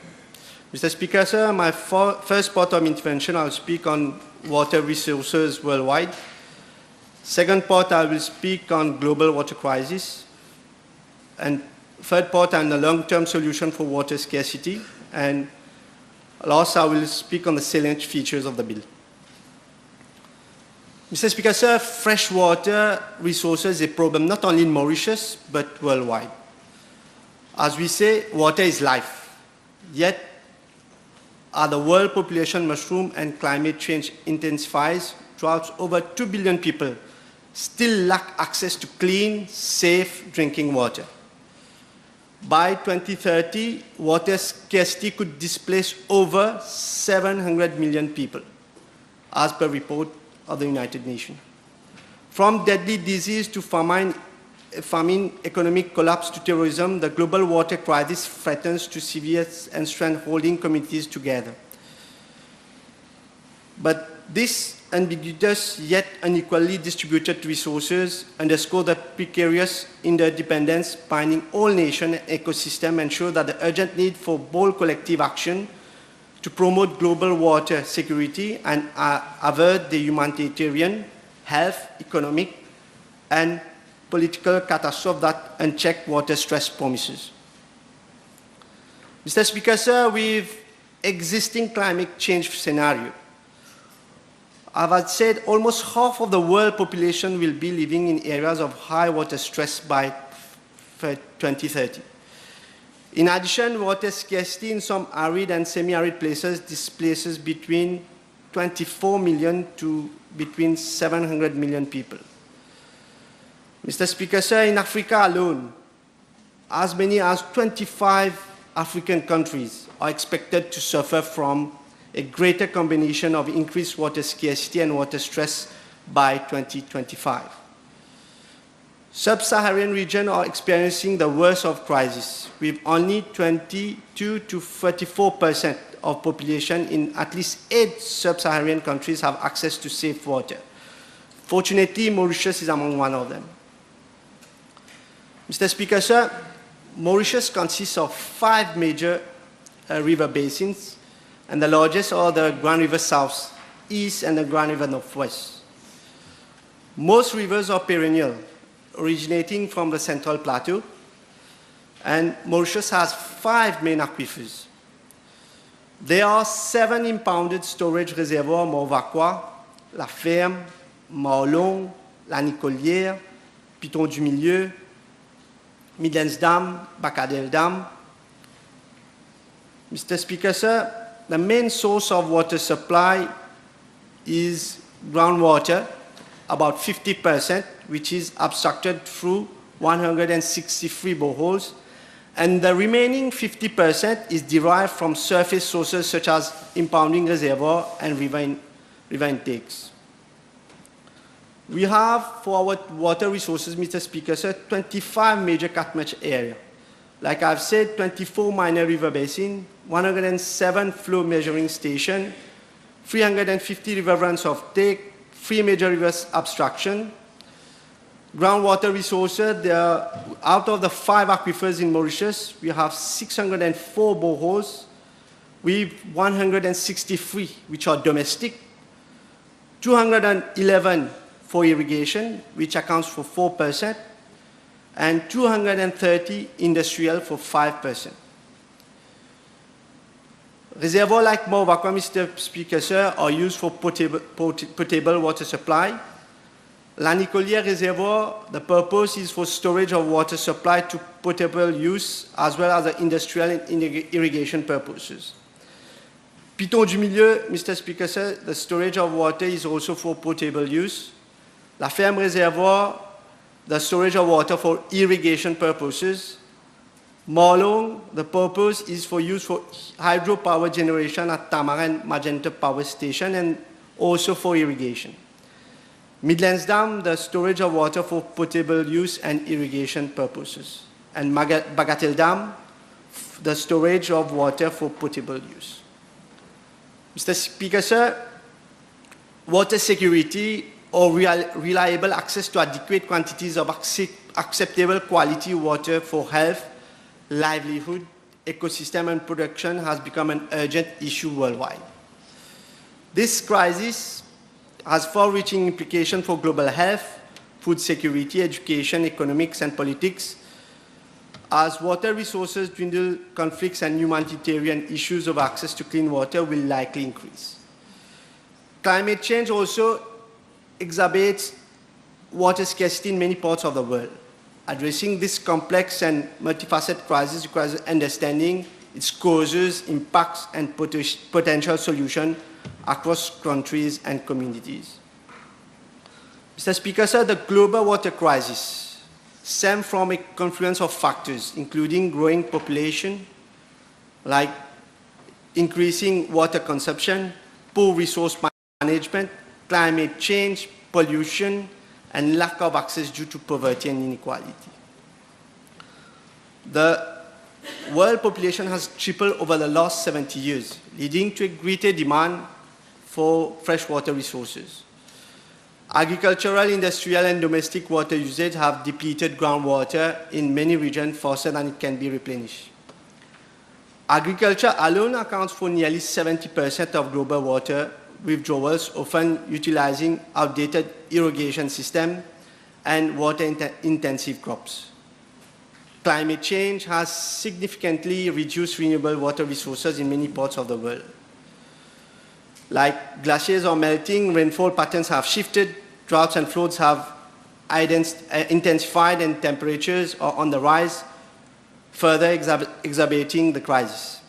Mr. Speaker, sir, my first part of intervention, I'll speak on water resources worldwide. Second part, I will speak on global water crisis. And third part, on the long-term solution for water scarcity. And last, I will speak on the salient features of the bill. Mr. Speaker, sir, freshwater resources is a problem not only in Mauritius, but worldwide. As we say, water is life. Yet, as the world population mushrooms and climate change intensifies, droughts, over 2 billion people still lack access to clean, safe drinking water. By 2030, water scarcity could displace over 700 million people, as per report of the United Nations. From deadly disease to famine, economic collapse to terrorism, the global water crisis threatens to severe and strength holding communities together. But this ambiguous yet unequally distributed resources underscore the precarious interdependence binding all nations and ecosystems, and show that the urgent need for bold collective action to promote global water security and avert the humanitarian, health, economic, and political catastrophe that unchecked water stress promises. Mr. Speaker, sir, with existing climate change scenario, as I said, almost half of the world population will be living in areas of high water stress by 2030. In addition, water scarcity in some arid and semi-arid places displaces between 24 million to between 700 million people. Mr. Speaker, sir, in Africa alone, as many as 25 African countries are expected to suffer from a greater combination of increased water scarcity and water stress by 2025. Sub-Saharan regions are experiencing the worst of crisis, with only 22 to 34% of population in at least 8 sub-Saharan countries have access to safe water. Fortunately, Mauritius is among one of them. Mr. Speaker, sir, Mauritius consists of 5 major river basins, and the largest are the Grand River South, East, and the Grand River Northwest. Most rivers are perennial, originating from the Central Plateau, and Mauritius has 5 main aquifers. There are 7 impounded storage reservoirs: Morvacqua, La Ferme, Maolong, La Nicolière, Piton du Milieu, Midlands Dam, Bacadel Dam. Mr. Speaker, sir, the main source of water supply is groundwater, about 50%, which is abstracted through 163 boreholes, and the remaining 50% is derived from surface sources such as impounding reservoir and river intakes. We have, for our water resources, Mr. Speaker, sir, 25 major catchment areas. Like I've said, 24 minor river basins, 107 flow measuring stations, 350 river runs of take, 3 major rivers abstraction. Groundwater resources, out of the 5 aquifers in Mauritius, we have 604 boreholes with 163 which are domestic, 211 for irrigation, which accounts for 4%, and 230 industrial for 5%. Reservoirs like Mawakwa, Mr. Speaker, sir, are used for potable water supply. La Nicolière Reservoir, the purpose is for storage of water supply to potable use as well as the industrial and irrigation purposes. Piton du Milieu, Mr. Speaker, sir, the storage of water is also for potable use. La Ferme Reservoir, the storage of water for irrigation purposes. Morlong, the purpose is for use for hydropower generation at Tamara and Magenta Power Station and also for irrigation. Midlands Dam, the storage of water for potable use and irrigation purposes. And Bagatelle Dam, the storage of water for potable use. Mr. Speaker, sir, water security or reliable access to adequate quantities of acceptable quality water for health, livelihood, ecosystem and production has become an urgent issue worldwide. This crisis has far-reaching implications for global health, food security, education, economics and politics. As water resources dwindle, conflicts and humanitarian issues of access to clean water will likely increase. Climate change also exacerbates water scarcity in many parts of the world. Addressing this complex and multifaceted crisis requires understanding its causes, impacts, and potential solutions across countries and communities. Mr. Speaker, sir, the global water crisis stems from a confluence of factors, including growing population, like increasing water consumption, poor resource management, climate change, pollution, and lack of access due to poverty and inequality. The world population has tripled over the last 70 years, leading to a greater demand for freshwater resources. Agricultural, industrial, and domestic water usage have depleted groundwater in many regions faster than it can be replenished. Agriculture alone accounts for nearly 70% of global water withdrawals, often utilizing outdated irrigation systems and water-intensive crops. Climate change has significantly reduced renewable water resources in many parts of the world. Like glaciers are melting, rainfall patterns have shifted, droughts and floods have intensified, and temperatures are on the rise, further exacerbating the crisis.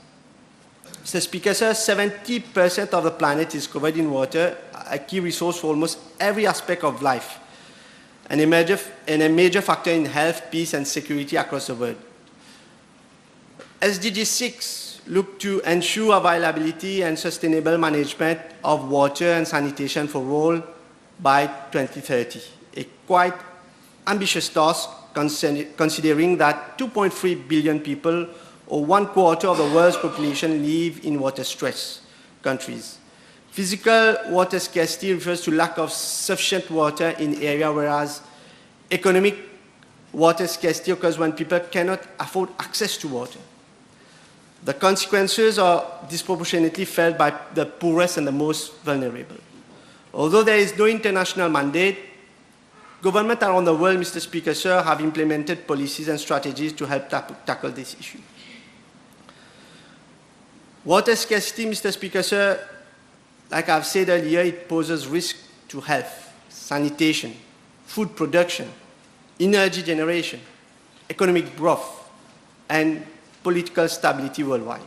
Mr. Speaker, sir, 70% of the planet is covered in water, a key resource for almost every aspect of life, and a major factor in health, peace, and security across the world. SDG 6 look to ensure availability and sustainable management of water and sanitation for all by 2030, a quite ambitious task considering that 2.3 billion people, or 1/4 of the world's population, live in water-stressed countries. Physical water scarcity refers to lack of sufficient water in areas, whereas economic water scarcity occurs when people cannot afford access to water. The consequences are disproportionately felt by the poorest and the most vulnerable. Although there is no international mandate, governments around the world, Mr. Speaker, sir, have implemented policies and strategies to help tackle this issue. Water scarcity, Mr. Speaker, sir, like I've said earlier, it poses risk to health, sanitation, food production, energy generation, economic growth, and political stability worldwide.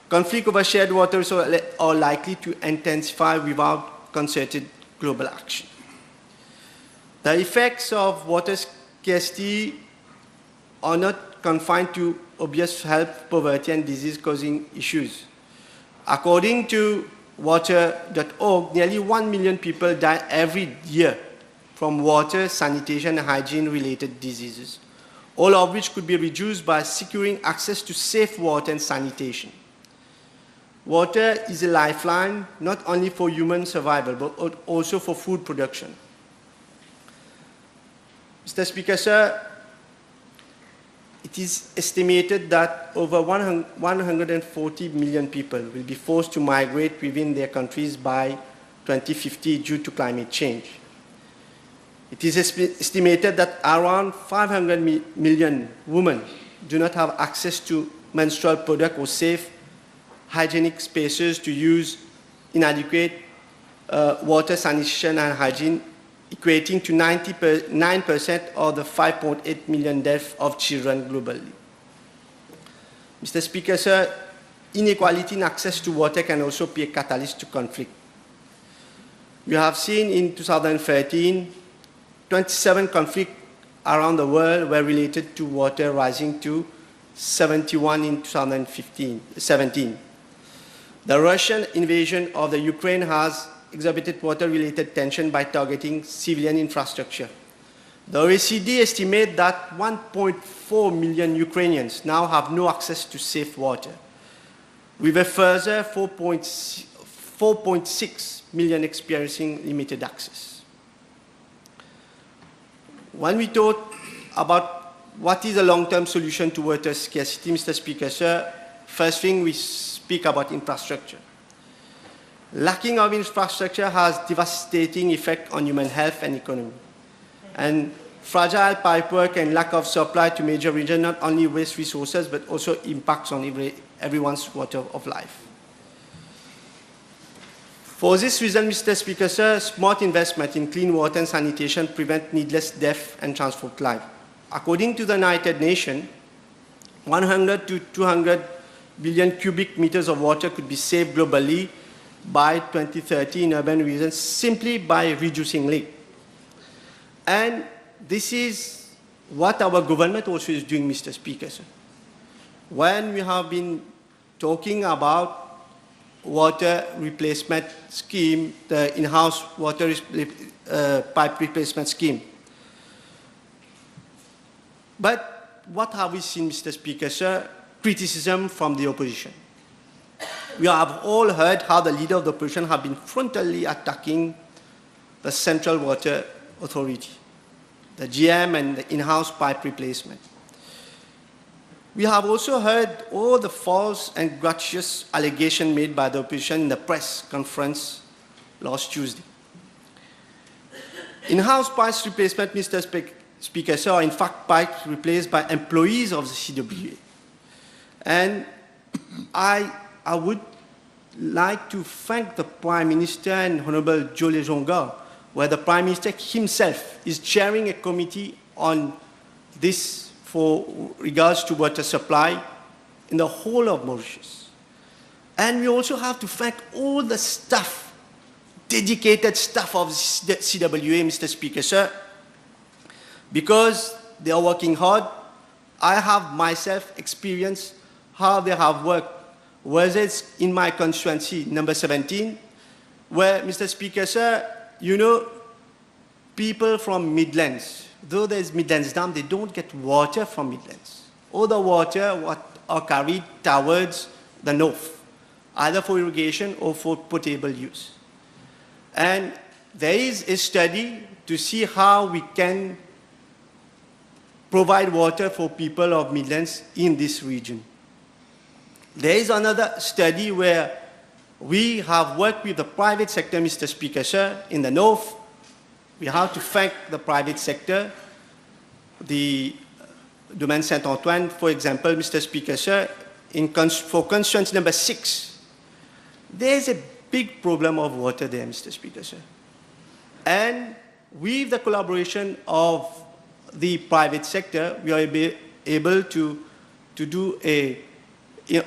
Conflict over shared waters are likely to intensify without concerted global action. The effects of water scarcity are not confined to obvious health, poverty, and disease-causing issues. According to water.org, nearly 1 million people die every year from water, sanitation, and hygiene-related diseases, all of which could be reduced by securing access to safe water and sanitation. Water is a lifeline, not only for human survival, but also for food production. Mr. Speaker, sir, it is estimated that over 140 million people will be forced to migrate within their countries by 2050 due to climate change. It is estimated that around 500 million women do not have access to menstrual products or safe, hygienic spaces to use, inadequate water, sanitation, and hygiene, equating to 99% of the 5.8 million deaths of children globally. Mr. Speaker, sir, inequality in access to water can also be a catalyst to conflict. We have seen in 2013, 27 conflicts around the world were related to water, rising to 71 in 2017. The Russian invasion of the Ukraine has exacerbated water-related tension by targeting civilian infrastructure. The OECD estimates that 1.4 million Ukrainians now have no access to safe water, with a further 4.6 million experiencing limited access. When we talk about what is a long-term solution to water scarcity, Mr. Speaker, sir, first thing we speak about infrastructure. Lacking of infrastructure has devastating effect on human health and economy. And fragile pipework and lack of supply to major regions not only waste resources, but also impacts on everyone's water of life. For this reason, Mr. Speaker, sir, smart investment in clean water and sanitation prevent needless death and transport life. According to the United Nations, 100 to 200 billion cubic meters of water could be saved globally by 2030 in urban regions simply by reducing leak. And this is what our government also is doing, Mr. Speaker, sir. When we have been talking about water replacement scheme, the in-house water pipe replacement scheme. But what have we seen, Mr. Speaker, sir? Criticism from the opposition. We have all heard how the leader of the opposition have been frontally attacking the Central Water Authority, the GM and the in-house pipe replacement. We have also heard all the false and gratuitous allegations made by the opposition in the press conference last Tuesday. In-house pipes replacement, Mr. Speaker, sir, are in fact pipes replaced by employees of the CWA. And I would like to thank the Prime Minister and Honorable Joe Lejonga, where the Prime Minister himself is chairing a committee on this for regards to water supply in the whole of Mauritius. And we also have to thank all the staff, dedicated staff of the CWA, Mr. Speaker, sir, because they are working hard. I have myself experienced how they have worked, whether it's in my constituency, number 17, where, Mr. Speaker, sir, you know, people from Midlands, though there's Midlands Dam, they don't get water from Midlands. All the water are carried towards the north, either for irrigation or for potable use. And there is a study to see how we can provide water for people of Midlands in this region. There is another study where we have worked with the private sector, Mr. Speaker, sir, in the north. We have to thank the private sector, the Domaine Saint-Antoine, for example, Mr. Speaker, sir, for constituency number 6. There's a big problem of water there, Mr. Speaker, sir. And with the collaboration of the private sector, we are able to do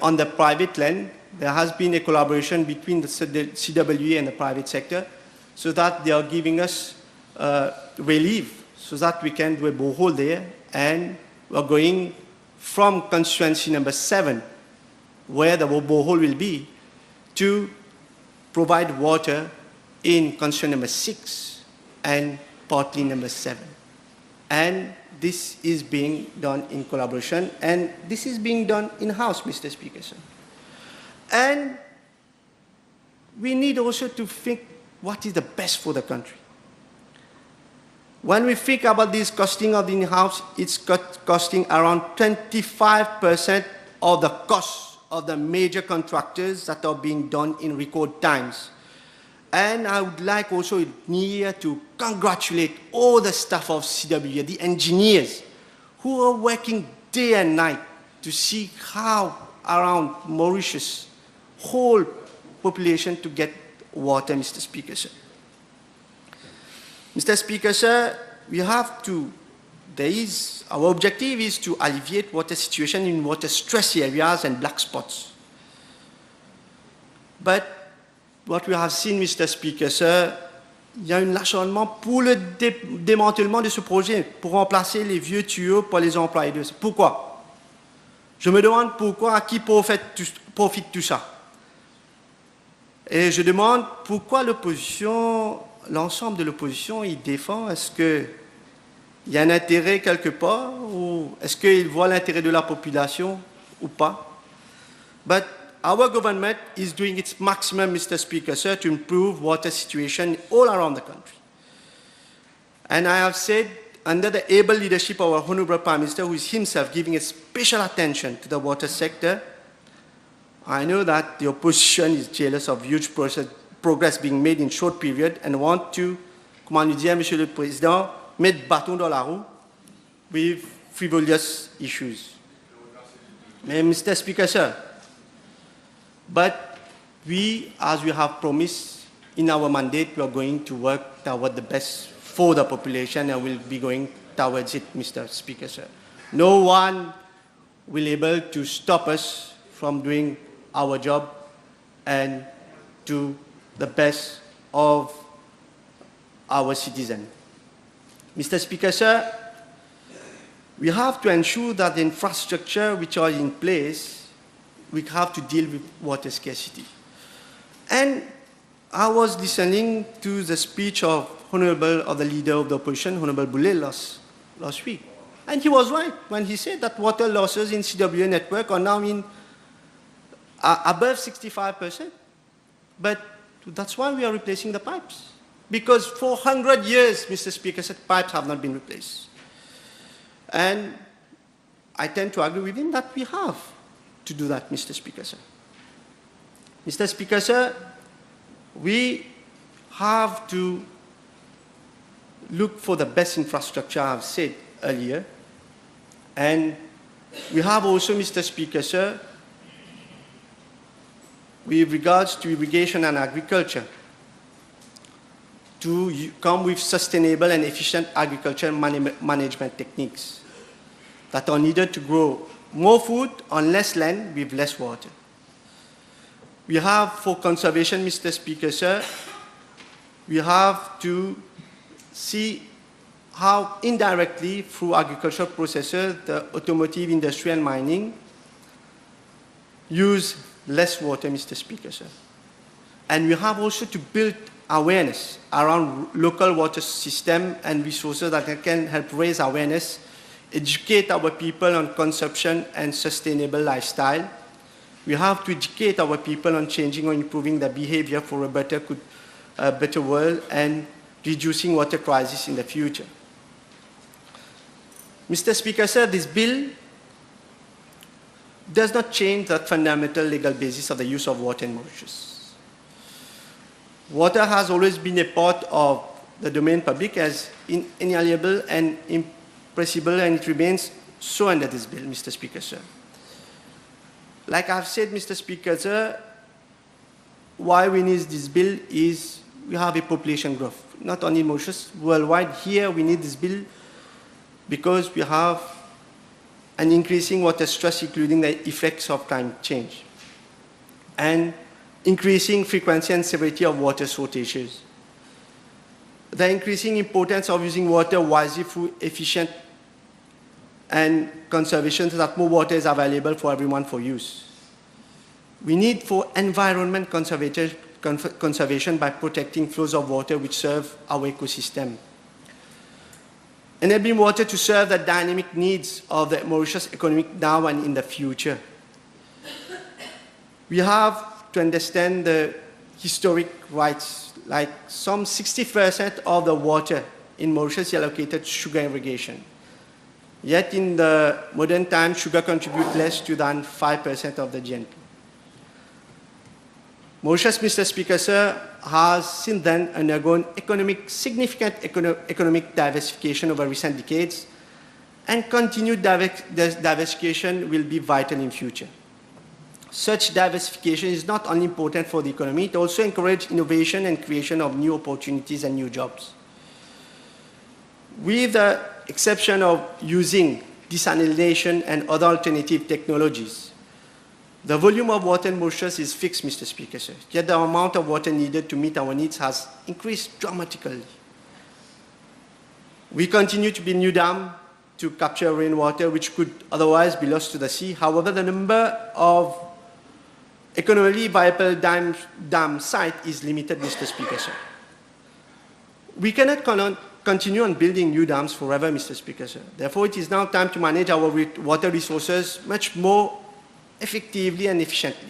on the private land, there has been a collaboration between the CWA and the private sector so that they are giving us relief so that we can do a borehole there, and we're going from constituency number 7, where the borehole will be, to provide water in constituency number 6 and partly number 7. And this is being done in collaboration, and this is being done in-house, Mr. Speaker, sir. And we need also to think what is the best for the country. When we think about this costing of the in-house, it's costing around 25% of the cost of the major contractors that are being done in record times. And I would like also here to congratulate all the staff of CWA, the engineers, who are working day and night to see how around Mauritius, whole population to get water, Mr. Speaker, sir. Mr. Speaker, sir, we have to, our objective is to alleviate water situation in water stress areas and black spots. But what we have seen, Mr. Speaker, sir, il y a un acharnement pour le démantèlement de ce projet, pour remplacer les vieux tuyaux pour les employés. Pourquoi? Je me demande pourquoi, à qui profite tout ça. Et je demande pourquoi l'opposition, l'ensemble de l'opposition, il défend, est-ce qu'il y a un intérêt quelque part, ou est-ce qu'il voit l'intérêt de la population ou pas? But our government is doing its maximum, Mr. Speaker, sir, to improve water situation all around the country. And I have said, under the able leadership of our Honorable Prime Minister, who is himself giving a special attention to the water sector, I know that the opposition is jealous of huge progress being made in short period and want to, comment nous dire, Monsieur le Président, mettre bâton dans la roue with frivolous issues. Mais, Mr. Speaker, sir, but we, as we have promised in our mandate, we are going to work toward the best for the population and will be going towards it, Mr. Speaker, sir. No one will be able to stop us from doing our job and do the best of our citizens. Mr. Speaker, sir, we have to ensure that the infrastructure which are in place, we have to deal with water scarcity. And I was listening to the speech of the leader of the opposition, Honorable Boulay, last week. And he was right when he said that water losses in CWA network are now above 65%. But that's why we are replacing the pipes. Because for 100 years, Mr. Speaker, said pipes have not been replaced. And I tend to agree with him that we have to do that, Mr. Speaker, sir. Mr. Speaker, sir, we have to look for the best infrastructure, I've said earlier. And we have also, Mr. Speaker, sir, with regards to irrigation and agriculture, to come with sustainable and efficient agriculture management techniques that are needed to grow more food on less land with less water. We have, for conservation, Mr. Speaker, sir, we have to see how indirectly through agricultural processes, the automotive industry and mining use less water, Mr. Speaker, sir. And we have also to build awareness around local water system and resources that can help raise awareness, educate our people on consumption and sustainable lifestyle. We have to educate our people on changing or improving their behavior for a better world and reducing water crisis in the future. Mr. Speaker, sir, this bill does not change the fundamental legal basis of the use of water in Mauritius. Water has always been a part of the domain public as inalienable and impressible, and it remains so under this bill, Mr. Speaker, sir. Like I've said, Mr. Speaker, sir, why we need this bill is we have a population growth, not only in Mauritius, worldwide. Here we need this bill because we have an increasing water stress, including the effects of climate change, and increasing frequency and severity of water shortages. The increasing importance of using water wisely through efficient and conservation so that more water is available for everyone for use. We need for environment conservation by protecting flows of water which serve our ecosystem. Enabling water to serve the dynamic needs of the Mauritius economy now and in the future. We have to understand the historic rights, like some 60% of the water in Mauritius is allocated to sugar irrigation. Yet in the modern times, sugar contributes less than 5% of the GNP. Mauritius, Mr. Speaker, sir, has since then undergone significant economic diversification over recent decades, and continued diversification will be vital in future. Such diversification is not only important for the economy, it also encourages innovation and creation of new opportunities and new jobs. With the exception of using desalination and other alternative technologies, the volume of water in Mauritius is fixed, Mr. Speaker, sir. Yet the amount of water needed to meet our needs has increased dramatically. We continue to build new dams to capture rainwater, which could otherwise be lost to the sea. However, the number of economically viable dam sites is limited, Mr. Speaker, sir. We cannot continue on building new dams forever, Mr. Speaker, sir. Therefore, it is now time to manage our water resources much more effectively and efficiently.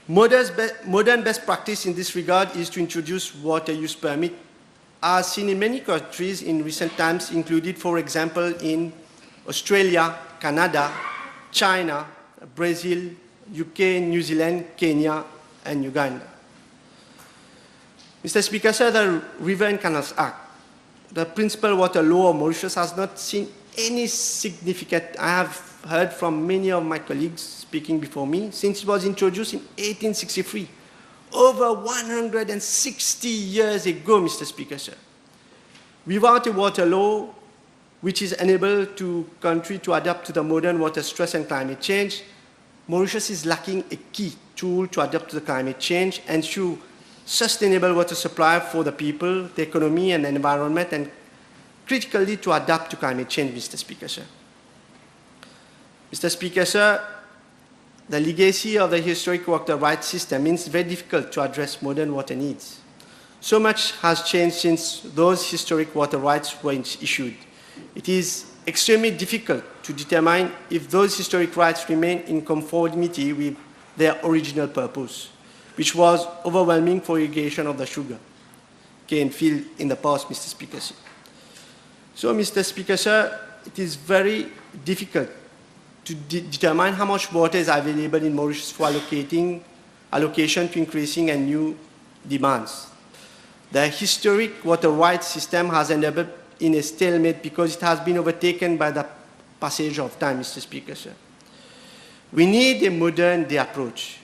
Modern best practice in this regard is to introduce water use permit, as seen in many countries in recent times, included, for example, in Australia, Canada, China, Brazil, UK, New Zealand, Kenya, and Uganda. Mr. Speaker, sir, the River and Canals Act, the principal water law of Mauritius, has not seen any significant, I have heard from many of my colleagues speaking before me, since it was introduced in 1863, over 160 years ago, Mr. Speaker, sir. Without a water law which is enable to country to adapt to the modern water stress and climate change, Mauritius is lacking a key tool to adapt to the climate change, ensure sustainable water supply for the people, the economy, and the environment, and critically to adapt to climate change, Mr. Speaker, sir. Mr. Speaker, sir, the legacy of the historic water rights system means it's very difficult to address modern water needs. So much has changed since those historic water rights were issued. It is extremely difficult to determine if those historic rights remain in conformity with their original purpose, which was overwhelming for irrigation of the sugar cane field in the past, Mr. Speaker, sir. So, Mr. Speaker, sir, it is very difficult to determine how much water is available in Mauritius for allocation to increasing and new demands. The historic water rights system has ended up in a stalemate because it has been overtaken by the passage of time, Mr. Speaker, sir. We need a modern day approach.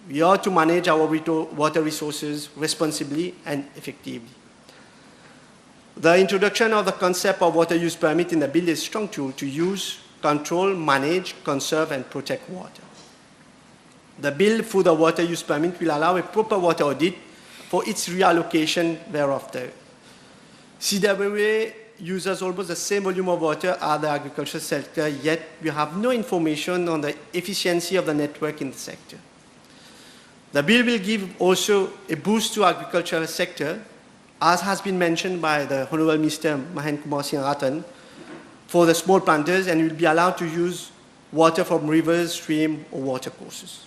We ought to manage our water resources responsibly and effectively. The introduction of the concept of water use permit in the bill is a strong tool to use, control, manage, conserve, and protect water. The bill for the water use permit will allow a proper water audit for its reallocation thereafter. CWA uses almost the same volume of water as the agricultural sector, yet we have no information on the efficiency of the network in the sector. The bill will give also a boost to the agricultural sector, as has been mentioned by the Honourable Mr. Mahen Kumar Singh for the small planters, and will be allowed to use water from rivers, streams, or water courses.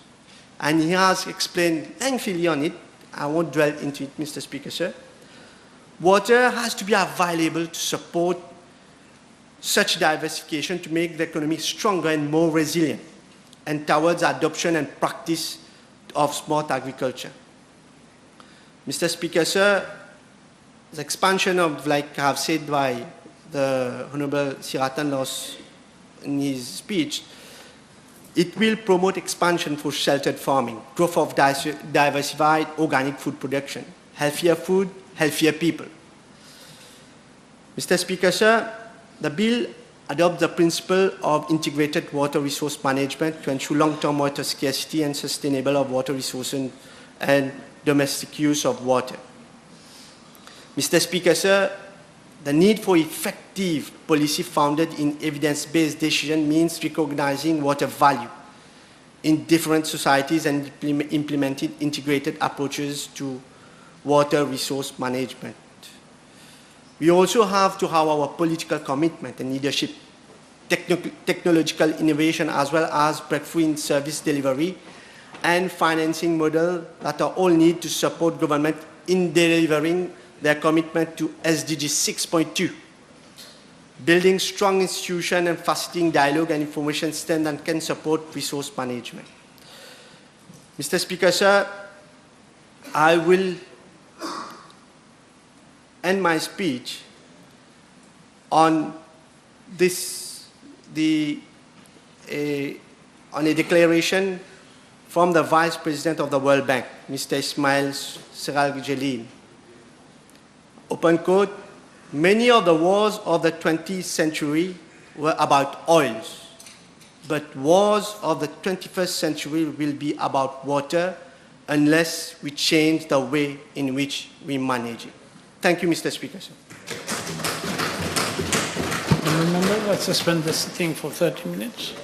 And he has explained lengthily on it. I won't dwell into it, Mr. Speaker, sir. Water has to be available to support such diversification to make the economy stronger and more resilient, and towards adoption and practice of smart agriculture. Mr. Speaker, sir, the expansion of, like I have said by the Honourable Siratan last in his speech, it will promote expansion for sheltered farming, growth of diversified organic food production, healthier food, healthier people. Mr. Speaker, sir, the bill adopts the principle of integrated water resource management to ensure long-term water scarcity and sustainable of water resources and domestic use of water. Mr. Speaker, sir, the need for effective policy founded in evidence-based decision means recognizing water value in different societies and implementing integrated approaches to water resource management. We also have to have our political commitment and leadership, technological innovation, as well as breakthrough in service delivery and financing model that are all needed to support government in delivering their commitment to SDG 6.2, building strong institutions and facilitating dialogue and information system that can support resource management. Mr. Speaker, sir, I will end my speech on on a declaration from the Vice President of the World Bank, Mr. Ismail Siraj Jalil. Open quote, many of the wars of the 20th century were about oils, but wars of the 21st century will be about water unless we change the way in which we manage it. Thank you, Mr. Speaker, sir. Remember, let's suspend the sitting for 30 minutes.